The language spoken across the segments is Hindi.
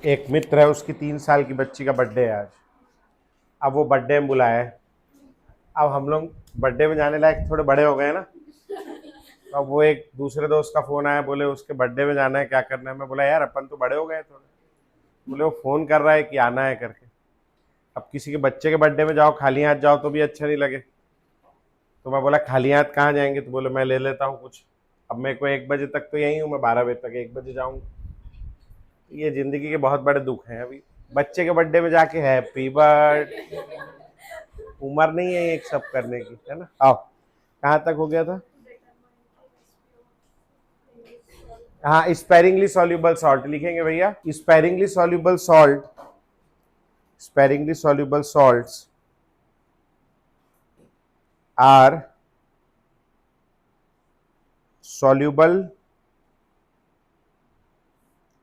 एक मित्र है, उसकी 3 साल की बच्ची का बर्थडे है आज। अब वो बर्थडे में बुलाया है। अब हम लोग बर्थडे में जाने लायक थोड़े बड़े हो गए हैं ना। तो अब वो एक दूसरे दोस्त का फोन आया, बोले उसके बर्थडे में जाना है, क्या करना है। मैं बोला यार अपन तो बड़े हो गए थोड़े। बोले वो फोन कर रहा है कि आना है करके। अब किसी के बच्चे के बर्थडे में जाओ, खाली हाथ जाओ तो भी अच्छा नहीं लगे। तो मैं बोला खाली हाथ कहाँ जाएंगे, तो बोले मैं ले लेता हूँ कुछ। अब मेरे को 1 बजे तक तो यही हूँ, मैं 12 बजे तक 1 बजे जाऊँगा। ये जिंदगी के बहुत बड़े दुख हैं। अभी बच्चे के बर्थडे में जाके हैप्पी बर्थडे, उम्र नहीं है एक सब करने की, है ना। आओ, कहाँ तक हो गया था। हाँ, स्पेरिंगली सॉल्युबल सॉल्ट लिखेंगे भैया। Sparingly soluble salt, sparingly soluble salts are soluble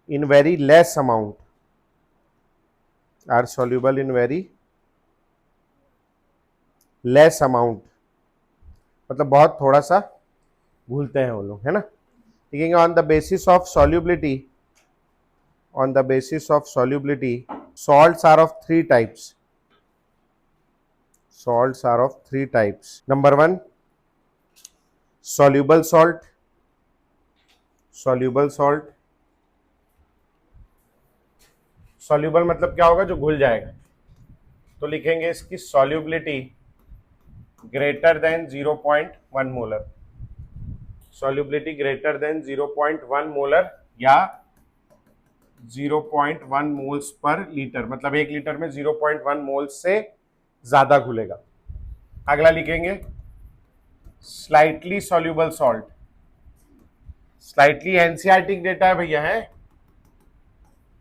in very less amount, are soluble in very less amount, मतलब बहुत थोड़ा सा घुलते हैं वो लोग, है ना। लिखेंगे on the basis of solubility, on the basis of solubility salts are of 3 types, salts are of 3 types. Number 1, soluble salt, soluble salt, soluble मतलब क्या होगा, जो घुल जाएगा। तो लिखेंगे इसकी solubility greater than 0.1 molar, solubility greater than 0.1 molar या 0.1 मोल्स पर लीटर, मतलब 1 लीटर में 0.1 मोल्स से ज्यादा घुलेगा। अगला लिखेंगे slightly soluble salt, slightly NCERT data है भैया, है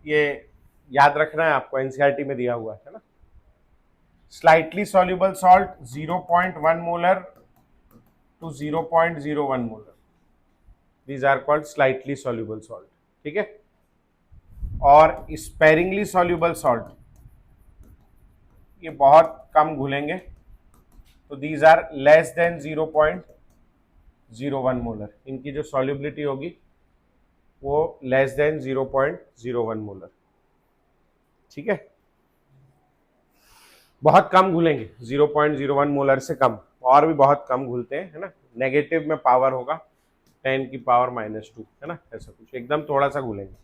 ये याद रखना है आपको, एनसीईआरटी में दिया हुआ है ना। Slightly soluble salt 0.1 molar to 0.01 molar, these are called slightly soluble salt, ठीक है। और स्पेरिंगली सॉल्युबल सॉल्ट, ये बहुत कम घुलेंगे, तो these are less than 0.01 molar, इनकी जो सॉल्युबिलिटी होगी वो लेस देन 0.01 मोलर, ठीक है। बहुत कम घुलेंगे, 0.01 मोलर से कम, और भी बहुत कम घुलते हैं, है ना। नेगेटिव में पावर होगा 10 की पावर -2, है ना, ऐसा कुछ, एकदम थोड़ा सा घुलेंगे,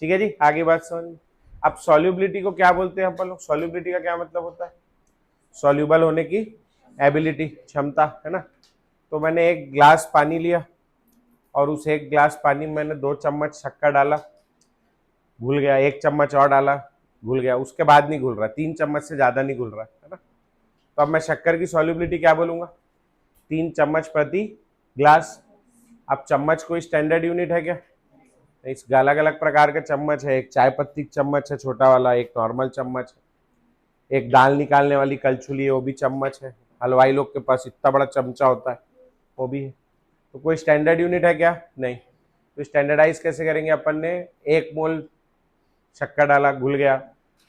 ठीक है जी। आगे बात समझ। अब सॉल्युबिलिटी को क्या बोलते हैं अपन लोग, सॉल्युबिलिटी का क्या मतलब होता है, सॉल्युबल होने की एबिलिटी, क्षमता, है ना। तो मैंने 1 ग्लास पानी लिया और उस 1 ग्लास पानी में मैंने 2 चम्मच शक्कर डाला, घुल गया, 1 चम्मच और डाला, घुल गया, उसके बाद नहीं घुल रहा, 3 चम्मच से ज्यादा नहीं घुल रहा, है ना। तो अब मैं शक्कर की सॉल्युबिलिटी क्या बोलूंगा, 3 चम्मच प्रति ग्लास। अब चम्मच कोई स्टैंडर्ड यूनिट है क्या, इस अलग अलग प्रकार के चम्मच है, एक चाय पत्ती चम्मच है छोटा वाला, एक नॉर्मल चम्मच है, एक दाल निकालने वाली कलछुली है वो भी चम्मच है, हलवाई लोग के पास इतना बड़ा चमचा होता है वो भी है। तो कोई स्टैंडर्ड यूनिट है क्या, नहीं। तो स्टैंडर्डाइज कैसे करेंगे अपन ने, 1 मोल शक्कर डाला, घुल गया,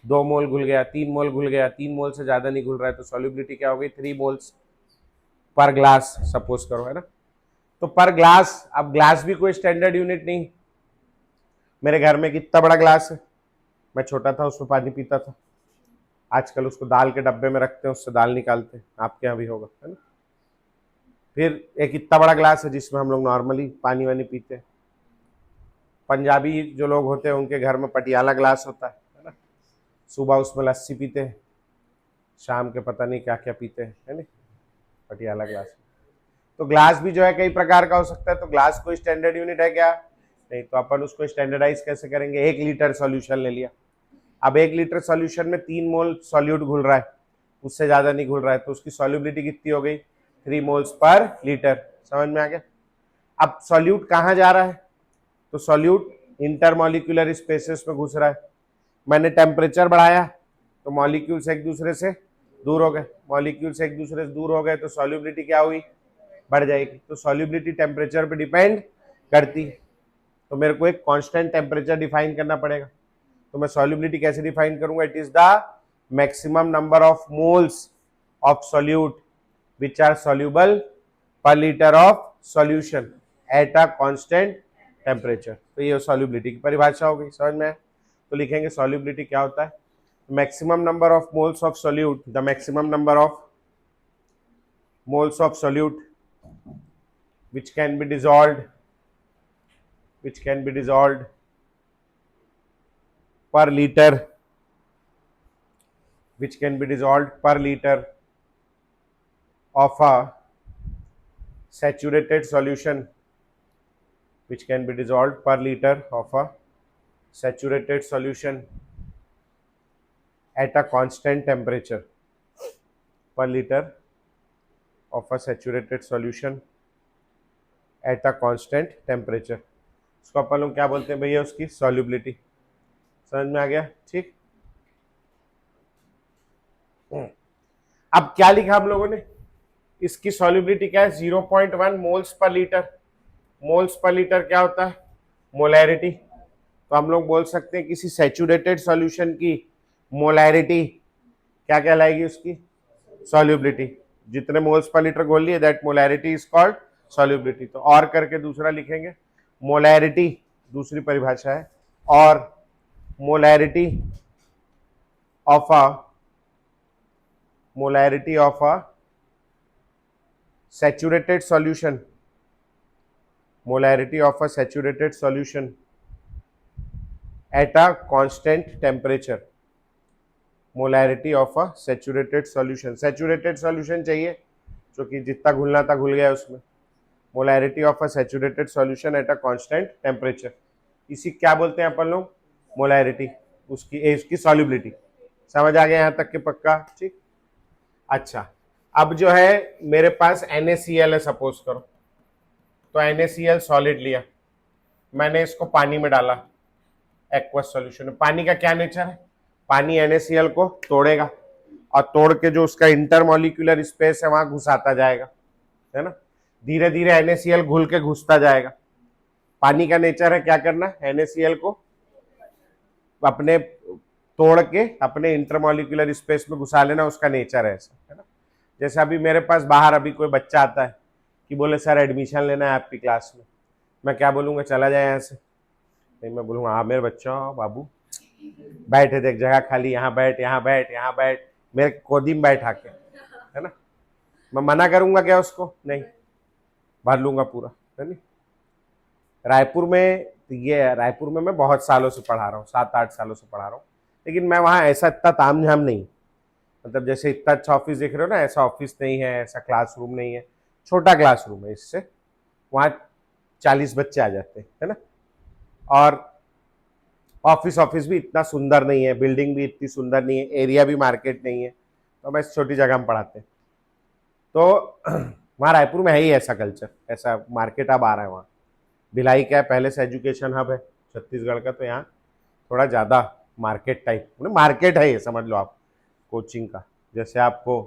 2 मोल घुल गया, 3 मोल घुल गया, 3 मोल से ज्यादा नहीं घुल रहा है, तो सॉल्युबिलिटी क्या हो गई, 3 मोल्स पर ग्लास, सपोज करो, है ना। तो पर ग्लास, अब ग्लास भी कोई स्टैंडर्ड यूनिट नहीं। मेरे घर में कितना बड़ा ग्लास है, मैं छोटा था उसमें पानी पीता था, आजकल उसको दाल के डब्बे में रखते हैं, उससे दाल निकालते हैं, आपके यहाँ भी होगा, है ना। फिर एक इतना बड़ा ग्लास है जिसमें हम लोग नॉर्मली पानी वानी पीते हैं। पंजाबी जो लोग होते हैं उनके घर में पटियाला ग्लास होता है ना, सुबह उसमें लस्सी पीते हैं, शाम के पता नहीं क्या क्या पीते हैं, है ना, पटियाला ग्लास। तो ग्लास भी जो है कई प्रकार का हो सकता है, तो ग्लास कोई स्टैंडर्ड यूनिट है क्या, नहीं। तो अपन उसको स्टैंडर्डाइज कैसे करेंगे, 1 लीटर सॉल्यूशन ले लिया, अब 1 लीटर सॉल्यूशन में 3 मोल सॉल्यूट घुल रहा है, उससे ज्यादा नहीं घुल रहा है, तो उसकी सॉल्युबिलिटी कितनी हो गई, 3 मोल्स पर लीटर, समझ में आ गया। अब सॉल्यूट कहाँ जा रहा है, तो सॉल्यूट इंटरमॉलिक्यूलर स्पेसेस में घुस रहा है। मैंने टेम्परेचर बढ़ाया तो मॉलिक्यूल्स एक दूसरे से दूर हो गए, मॉलिक्यूल्स एक दूसरे से दूर हो गए तो सॉल्युबिलिटी क्या हुई, बढ़ जाएगी। तो सॉल्युबिलिटी टेम्परेचर पे डिपेंड करती है, तो मेरे को एक कांस्टेंट टेम्परेचर डिफाइन करना पड़ेगा। तो मैं सॉल्युबिलिटी कैसे डिफाइन करूंगा, it is the maximum number of moles of solute which are soluble per litre of solution at a constant temperature. तो ये सॉल्युबिलिटी की परिभाषा हो गई, समझ में आया। तो लिखेंगे सॉल्युबिलिटी क्या होता है, maximum number of moles of solute, the maximum number of moles of solute which can be dissolved per liter, which can be dissolved per liter of a saturated solution, which can be dissolved per liter of a saturated solution at a constant temperature, per liter of a saturated solution at a constant temperature. इसको अपन लोग क्या बोलते हैं भैया, उसकी solubility। समझ में आ गया? ठीक। अब क्या लिखा हम लोगों ने, इसकी solubility क्या है, 0.1 moles per litre. Moles per litre क्या होता है, मोलैरिटी। तो हम लोग बोल सकते हैं किसी सैचुरेटेड सॉल्यूशन की मोलैरिटी क्या कहलाएगी, उसकी solubility। जितने मोल्स पर लीटर घोल लिए that molarity is called solubility. तो और करके दूसरा लिखेंगे, मोलैरिटी दूसरी परिभाषा है, और molarity of a saturated solution, molarity of a saturated solution at a constant temperature, molarity of a saturated solution. Saturated solution चाहिए जो कि जितना घुलना था घुल गया उसमें। Molarity of a saturated solution at a constant temperature, इसी क्या बोलते हैं अपन लोग, मोलैरिटी। उसकी सॉल्युबिलिटी। समझ आ गया यहाँ तक के पक्का? ठीक। अच्छा, अब जो है मेरे पास NaCl है सपोज करो, तो NaCl सॉलिड लिया, मैंने इसको पानी में डाला, एक्वस सॉल्यूशन में। पानी का क्या नेचर है, पानी NaCl को तोड़ेगा और तोड़ के जो उसका इंटरमॉलिक्यूलर स्पेस है वहां घुसाता जाएगा, है ना। धीरे धीरे NaCl घुल के घुसता जाएगा। पानी का नेचर है क्या करना, NaCl को अपने तोड़ के अपने इंटरमॉलिक्यूलर स्पेस में घुसा लेना, उसका नेचर है ऐसा, है ना। जैसे अभी मेरे पास बाहर अभी कोई बच्चा आता है कि बोले सर एडमिशन लेना है आपकी क्लास में, मैं क्या बोलूंगा, चला जाए यहाँ से? नहीं, मैं बोलूंगा हाँ मेरे बच्चा बाबू बैठे, देख जगह खाली, यहाँ बैठ, यहाँ बैठ, यहाँ बैठ, मेरे गोदी में बैठ आके, है ना। मैं मना करूंगा क्या उसको? नहीं, भर लूंगा पूरा, है नहीं। रायपुर में मैं बहुत सालों से पढ़ा रहा हूँ, 7-8 सालों से पढ़ा रहा हूँ, लेकिन मैं वहाँ ऐसा इतना तामझाम नहीं, मतलब जैसे इतना अच्छा ऑफिस देख रहे हो ना, ऐसा ऑफिस नहीं है, ऐसा क्लासरूम नहीं है, छोटा क्लासरूम है। इससे वहाँ 40 बच्चे आ जाते हैं, है ना। और ऑफिस भी इतना सुंदर नहीं है, बिल्डिंग भी इतनी सुंदर नहीं है, एरिया भी मार्केट नहीं है, तो मैं छोटी जगह में पढ़ाते हैं। तो वहाँ रायपुर में है ही ऐसा कल्चर, ऐसा मार्केट अब आ रहा है वहाँ। भिलाई क्या है, पहले से एजुकेशन हब है छत्तीसगढ़ का, तो यहाँ थोड़ा ज़्यादा मार्केट टाइप, मार्केट है ये समझ लो आप, कोचिंग का। जैसे आपको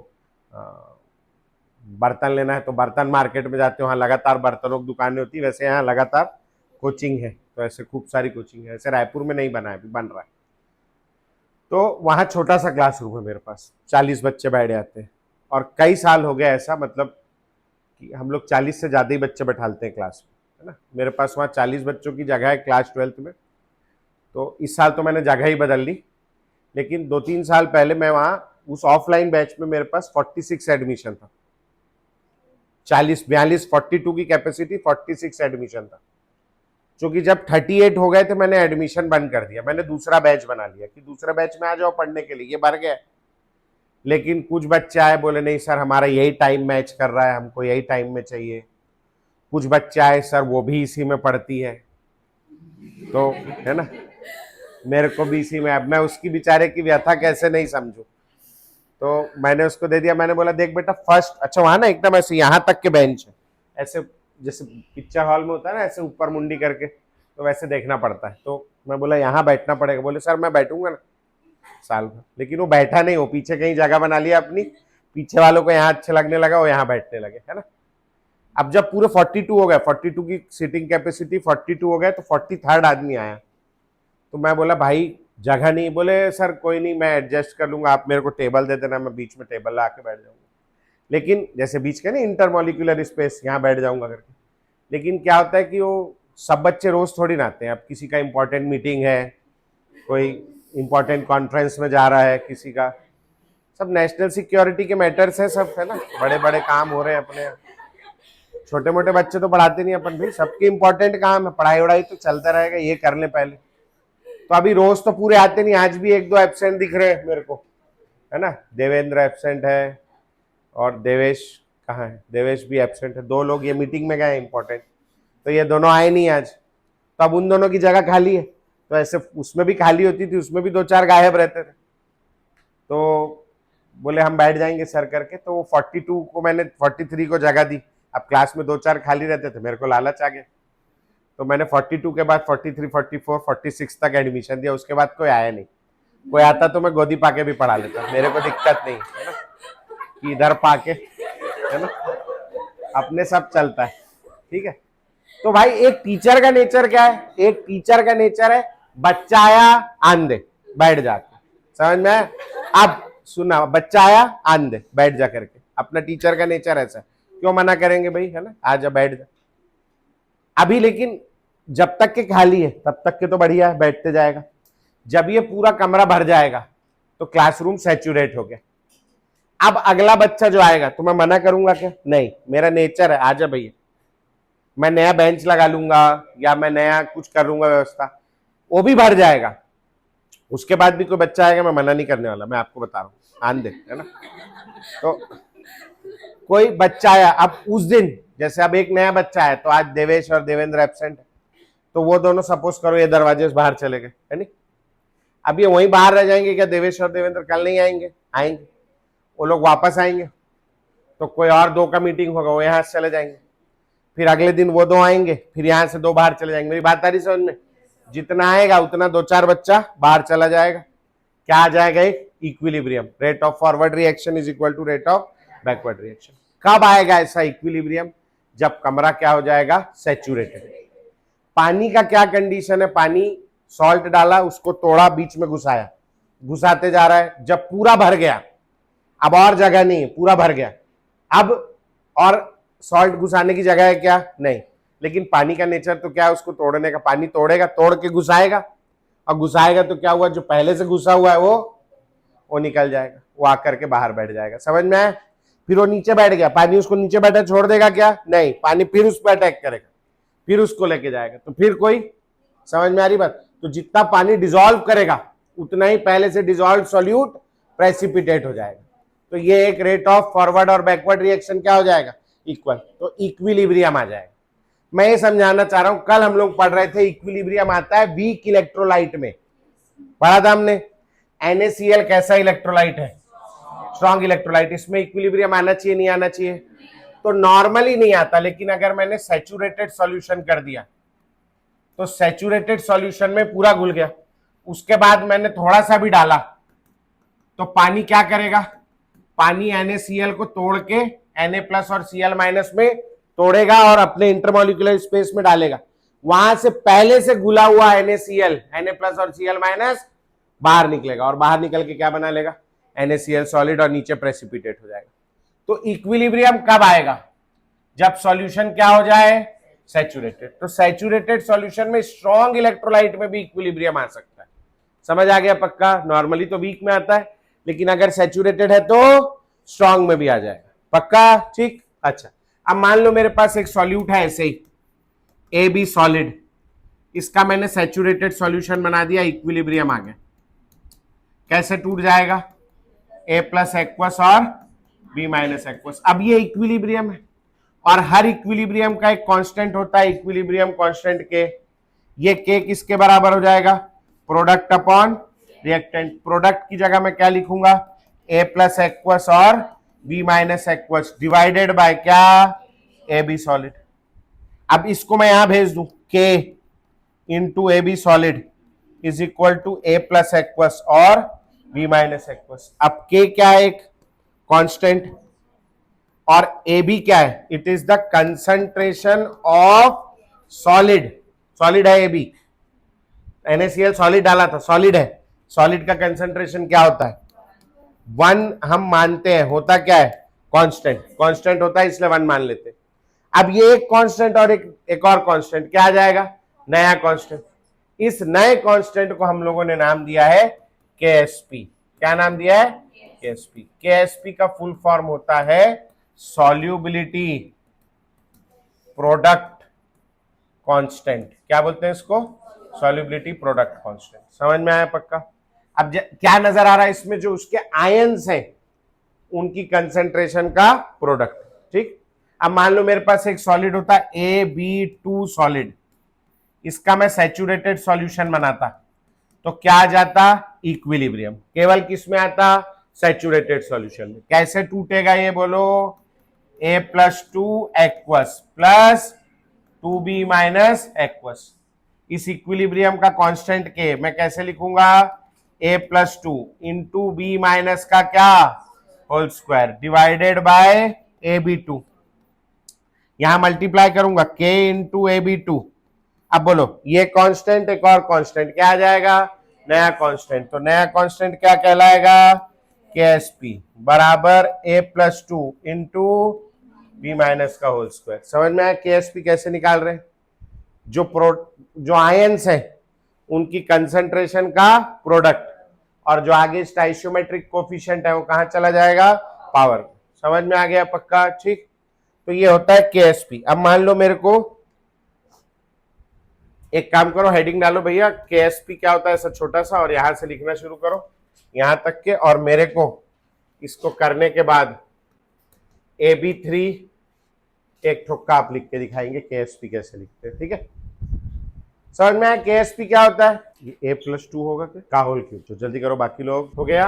बर्तन लेना है तो बर्तन मार्केट में जाते हो, वहाँ लगातार बर्तनों की दुकानें होती है, वैसे यहाँ लगातार कोचिंग है, तो ऐसे खूब सारी कोचिंग है। ऐसे रायपुर में नहीं बना है, अभी बन रहा है। तो वहाँ छोटा सा क्लासरूम है मेरे पास, 40 बच्चे बैठ जाते हैं, और कई साल हो गए ऐसा, मतलब कि हम लोग 40 से ज़्यादा ही बच्चे बैठालते हैं क्लास में, है ना। मेरे पास वहाँ 40 बच्चों की जगह है क्लास 12th में। तो इस साल तो मैंने जगह ही बदल ली, लेकिन 2-3 साल पहले मैं वहाँ उस ऑफलाइन बैच में मेरे पास 46 एडमिशन था, 42 की कैपेसिटी, 46 एडमिशन था। क्योंकि जब 38 हो गए थे मैंने एडमिशन बंद कर दिया, मैंने दूसरा बैच बना लिया कि दूसरे बैच में आ जाओ पढ़ने के लिए, ये भर गया। लेकिन कुछ बच्चे आए, बोले नहीं सर हमारा यही टाइम मैच कर रहा है, हमको यही टाइम में चाहिए। कुछ बच्चे आए सर वो भी इसी में पढ़ती है, तो है ना, मेरे को भी इसी में, अब मैं उसकी बेचारे की व्यथा कैसे नहीं समझू। तो मैंने उसको दे दिया, मैंने बोला देख बेटा फर्स्ट, अच्छा वहां ना एकदम ऐसे यहाँ तक के बेंच है, ऐसे जैसे पिक्चर हॉल में होता है ना, ऐसे ऊपर मुंडी करके, तो वैसे देखना पड़ता है। तो मैं बोला यहाँ बैठना पड़ेगा, बोले सर मैं बैठूंगा ना साल भर। लेकिन वो बैठा नहीं, वो पीछे कहीं जगह बना लिया अपनी, पीछे वालों को यहाँ अच्छा लगने लगा, वो यहाँ बैठने लगे, है ना। अब जब पूरे 42 हो गए, 42 की सीटिंग कैपेसिटी 42 हो गए, तो 43rd आदमी आया, तो मैं बोला भाई जगह नहीं, बोले सर कोई नहीं मैं एडजस्ट कर लूंगा, आप मेरे को टेबल दे देना, मैं बीच में टेबल ला के बैठ जाऊंगा। लेकिन जैसे बीच का नहीं इंटरमॉलिक्यूलर स्पेस, यहाँ बैठ जाऊंगा करके। लेकिन क्या होता है कि वो सब बच्चे रोज थोड़ी ना आते हैं, अब किसी का इंपॉर्टेंट मीटिंग है, कोई इंपॉर्टेंट कॉन्फ्रेंस में जा रहा है किसी का, सब नेशनल सिक्योरिटी के मैटर्स है सब, है ना, बड़े बड़े काम हो रहे हैं अपने यहाँ। छोटे मोटे बच्चे तो पढ़ाते नहीं अपन भाई, सबके इंपॉर्टेंट काम है, पढ़ाई वढ़ाई तो चलता रहेगा, ये कर ले पहले। तो अभी रोज तो पूरे आते नहीं, आज भी एक दो एब्सेंट दिख रहे हैं मेरे को, है ना, देवेंद्र एब्सेंट है और देवेश कहाँ है, देवेश भी एब्सेंट है, दो लोग ये मीटिंग में गए इंपॉर्टेंट, तो ये दोनों आए नहीं आज, तो अब उन दोनों की जगह खाली है। तो ऐसे उसमें भी खाली होती थी, उसमें भी दो चार गायब रहते थे, तो बोले हम बैठ जाएंगे सर करके, तो वो 42 को मैंने 43 को जगह दी। अब क्लास में दो चार खाली रहते थे, मेरे को लालच आ गया, तो मैंने 42 के बाद 43, 44, 46 तक एडमिशन दिया। उसके बाद कोई आया नहीं, कोई आता तो मैं गोदी पाके भी पढ़ा लेता, मेरे को दिक्कत नहीं है ना, कि इधर पाके, है ना, अपने सब चलता है, ठीक है। तो भाई एक टीचर का नेचर क्या है, एक टीचर का नेचर है बच्चा आया आन दे बैठ जाके, समझ में आया? अब सुना, बच्चा आया आन दे बैठ जा करके, अपना टीचर का नेचर ऐसा है, क्यों मना करेंगे भाई, है ना, आ जा बैठ जा। अभी लेकिन जब तक के खाली है तब तक के तो बढ़िया है, बैठते जाएगा। जब ये पूरा कमरा भर जाएगा तो क्लासरूम सैचुरेट हो गया। अब अगला बच्चा जो आएगा तो मैं मना करूंगा क्या? नहीं, मेरा नेचर है, आजा भैया, मैं नया बेंच लगा लूंगा या मैं नया कुछ कर लूंगा व्यवस्था, वो भी भर जाएगा। उसके बाद भी कोई बच्चा आएगा, मैं मना नहीं करने वाला, मैं आपको बता रहा हूँ, आन दे, है ना। तो कोई बच्चा आया, अब उस दिन जैसे अब एक नया बच्चा है, तो आज देवेश और देवेंद्र एब्सेंट है, तो वो दोनों सपोज करो ये दरवाजे से बाहर चले गए, है नहीं, अब ये वहीं बाहर रह जाएंगे क्या? देवेश और देवेंद्र कल नहीं आएंगे? आएंगे, वो लोग वापस आएंगे, तो कोई और दो का मीटिंग होगा, वो यहाँ से चले जाएंगे, फिर अगले दिन वो दो आएंगे, फिर यहाँ से दो बाहर चले जाएंगे। मेरी बात आ रही समझ में? जितना आएगा उतना दो चार बच्चा बाहर चला जाएगा, क्या आ जाएगा? एक equilibrium, rate of forward reaction is equal to rate of backward reaction. कब आएगा ऐसा इक्विलिब्रियम? जब कमरा क्या हो जाएगा? सैचुरेटेड। पानी का क्या कंडीशन है? पानी सॉल्ट डाला, उसको तोड़ा, बीच में घुसाया, घुसाते जा रहा है, जब पूरा भर गया, अब और जगह नहीं है, पूरा भर गया, अब और सॉल्ट घुसाने की जगह है क्या? नहीं। लेकिन पानी का नेचर तो क्या है? उसको तोड़ने का, पानी तोड़ेगा, तोड़ के घुसाएगा, और घुसाएगा तो क्या हुआ? जो पहले से घुसा हुआ है वो निकल जाएगा, वो आकर के बाहर बैठ जाएगा, समझ में आया? फिर वो नीचे बैठ गया, पानी उसको नीचे बैठा छोड़ देगा क्या? नहीं, पानी फिर उस पर अटैक करेगा, फिर उसको लेके जाएगा, तो फिर कोई, समझ में आ रही बात? तो जितना पानी डिसॉल्व करेगा उतना ही पहले से डिसॉल्व सॉल्यूट प्रेसिपिटेट हो जाएगा। तो ये एक रेट ऑफ फॉरवर्ड और बैकवर्ड रिएक्शन क्या हो जाएगा? इक्वल, तो इक्विलिब्रियम आ जाएगा। मैं ये समझाना चाह रहा हूं, कल हम लोग पढ़ रहे थे इक्विलिब्रियम आता है वीक इलेक्ट्रोलाइट में, पढ़ा था हमने। NaCl कैसा इलेक्ट्रोलाइट है? Strong electrolyte. इसमें इक्विलिब्रियम आना चाहिए, नहीं आना चाहिए? तो नॉर्मली नहीं आता, लेकिन अगर मैंने सैचुरेटेड सॉल्यूशन कर दिया तो सैचुरेटेड सॉल्यूशन में पूरा घुल गया, उसके बाद मैंने थोड़ा सा भी डाला तो पानी क्या करेगा? पानी NaCl को तोड़ के Na+ और Cl- में तोड़ेगा और अपने इंटरमोलिकुलर स्पेस में डालेगा। वहां से पहले से घुला हुआ NaCl, Na+ और Cl- बाहर निकलेगा, और बाहर निकल के क्या बना लेगा? NaCl सॉलिड, और नीचे प्रेसिपिटेट हो जाएगा। तो इक्विलिब्रियम कब आएगा? जब सॉल्यूशन क्या हो जाए? सैचुरेटेड। तो सैचुरेटेड सॉल्यूशन में स्ट्रॉन्ग इलेक्ट्रोलाइट में भी इक्विलिब्रियम आ सकता है, समझ आ गया? पक्का? नॉर्मली तो वीक में आता है, लेकिन अगर सैचुरेटेड है तो स्ट्रॉन्ग में भी आ जाएगा, पक्का? ठीक, अच्छा। अब मान लो मेरे पास एक सॉल्यूट है ऐसे ही, AB सॉलिड, इसका मैंने सैचुरेटेड सॉल्यूशन बना दिया, इक्विलिब्रियम आ गया। कैसे टूट जाएगा? A+ एक्वस और B- एक्वस। अब ये इक्विलिब्रियम है, और हर इक्विलिब्रियम का एक कांस्टेंट होता है, इक्विलिब्रियम कांस्टेंट K। ये K किसके बराबर हो जाएगा? Product upon reactant. प्रोडक्ट की जगह मैं क्या लिखूंगा? A+ एक्वस और B- एक्वस डिवाइडेड बाय क्या? AB solid. अब इसको मैं यहां भेज दूं, K into AB solid is equal to A+ aqueous और B- एक्वस। अब K क्या है? एक कांस्टेंट, और AB क्या है? It is the concentration of solid. Solid है AB, NaCl सॉलिड डाला था, सॉलिड है। सॉलिड का कंसंट्रेशन क्या होता है? 1 हम मानते हैं, होता क्या है? कांस्टेंट। कांस्टेंट होता है, इसलिए 1 मान लेते हैं। अब ये एक कांस्टेंट और एक और कांस्टेंट क्या आ जाएगा? नया कांस्टेंट। इस नए कांस्टेंट को हम लोगों ने नाम दिया है KSP। क्या नाम दिया है? KSP। KSP का फुल फॉर्म होता है सॉल्युबिलिटी प्रोडक्ट कांस्टेंट। क्या बोलते हैं इसको? Solubility product constant. समझ में आया पक्का? अब क्या नजर आ रहा है इसमें? जो उसके आयंस हैं उनकी कंसेंट्रेशन का प्रोडक्ट। ठीक, अब मान लो मेरे पास एक सॉलिड होता है AB2 सॉलिड, इसका मैं सैचुरेटेड सॉल्यूशन बनाता तो क्या आ जाता? इक्विलिब्रियम। केवल किस में आता? सैचुरेटेड सॉल्यूशन में। कैसे टूटेगा ये बोलो? A+2 aqueous plus 2B minus aqueous. इस इक्विलिब्रियम का कांस्टेंट K मैं कैसे लिखूंगा? A+2 इंटू B माइनस का क्या? Whole square divided by AB2। यहां मल्टीप्लाई करूंगा K इंटू AB2। अब बोलो ये कांस्टेंट एक और कांस्टेंट क्या आ जाएगा? नया कांस्टेंट। तो नया कांस्टेंट क्या कहलाएगा? KSP बराबर A+2 इंटू B माइनस का होल स्क्वायर। समझ में आया KSP कैसे निकाल रहे हैं? जो आयंस है उनकी कंसंट्रेशन का प्रोडक्ट, और जो आगे स्टाइशियोमेट्रिक कोफिशिएंट है वो कहां चला जाएगा? पावर। समझ में आ गया पक्का? ठीक, तो ये होता है KSP। अब मान लो मेरे को एक काम करो, हेडिंग डालो भैया KSP क्या होता है ऐसा छोटा सा, और यहां से लिखना शुरू करो यहां तक के, और मेरे को इसको करने के बाद AB3 एक ठोक्का आप लिख के दिखाएंगे KSP कैसे लिखते हैं। ठीक है, समझ में आया KSP क्या होता है? ये A+2 होगा क्या? का होल क्यूब। तो जल्दी करो बाकी लोग, हो गया?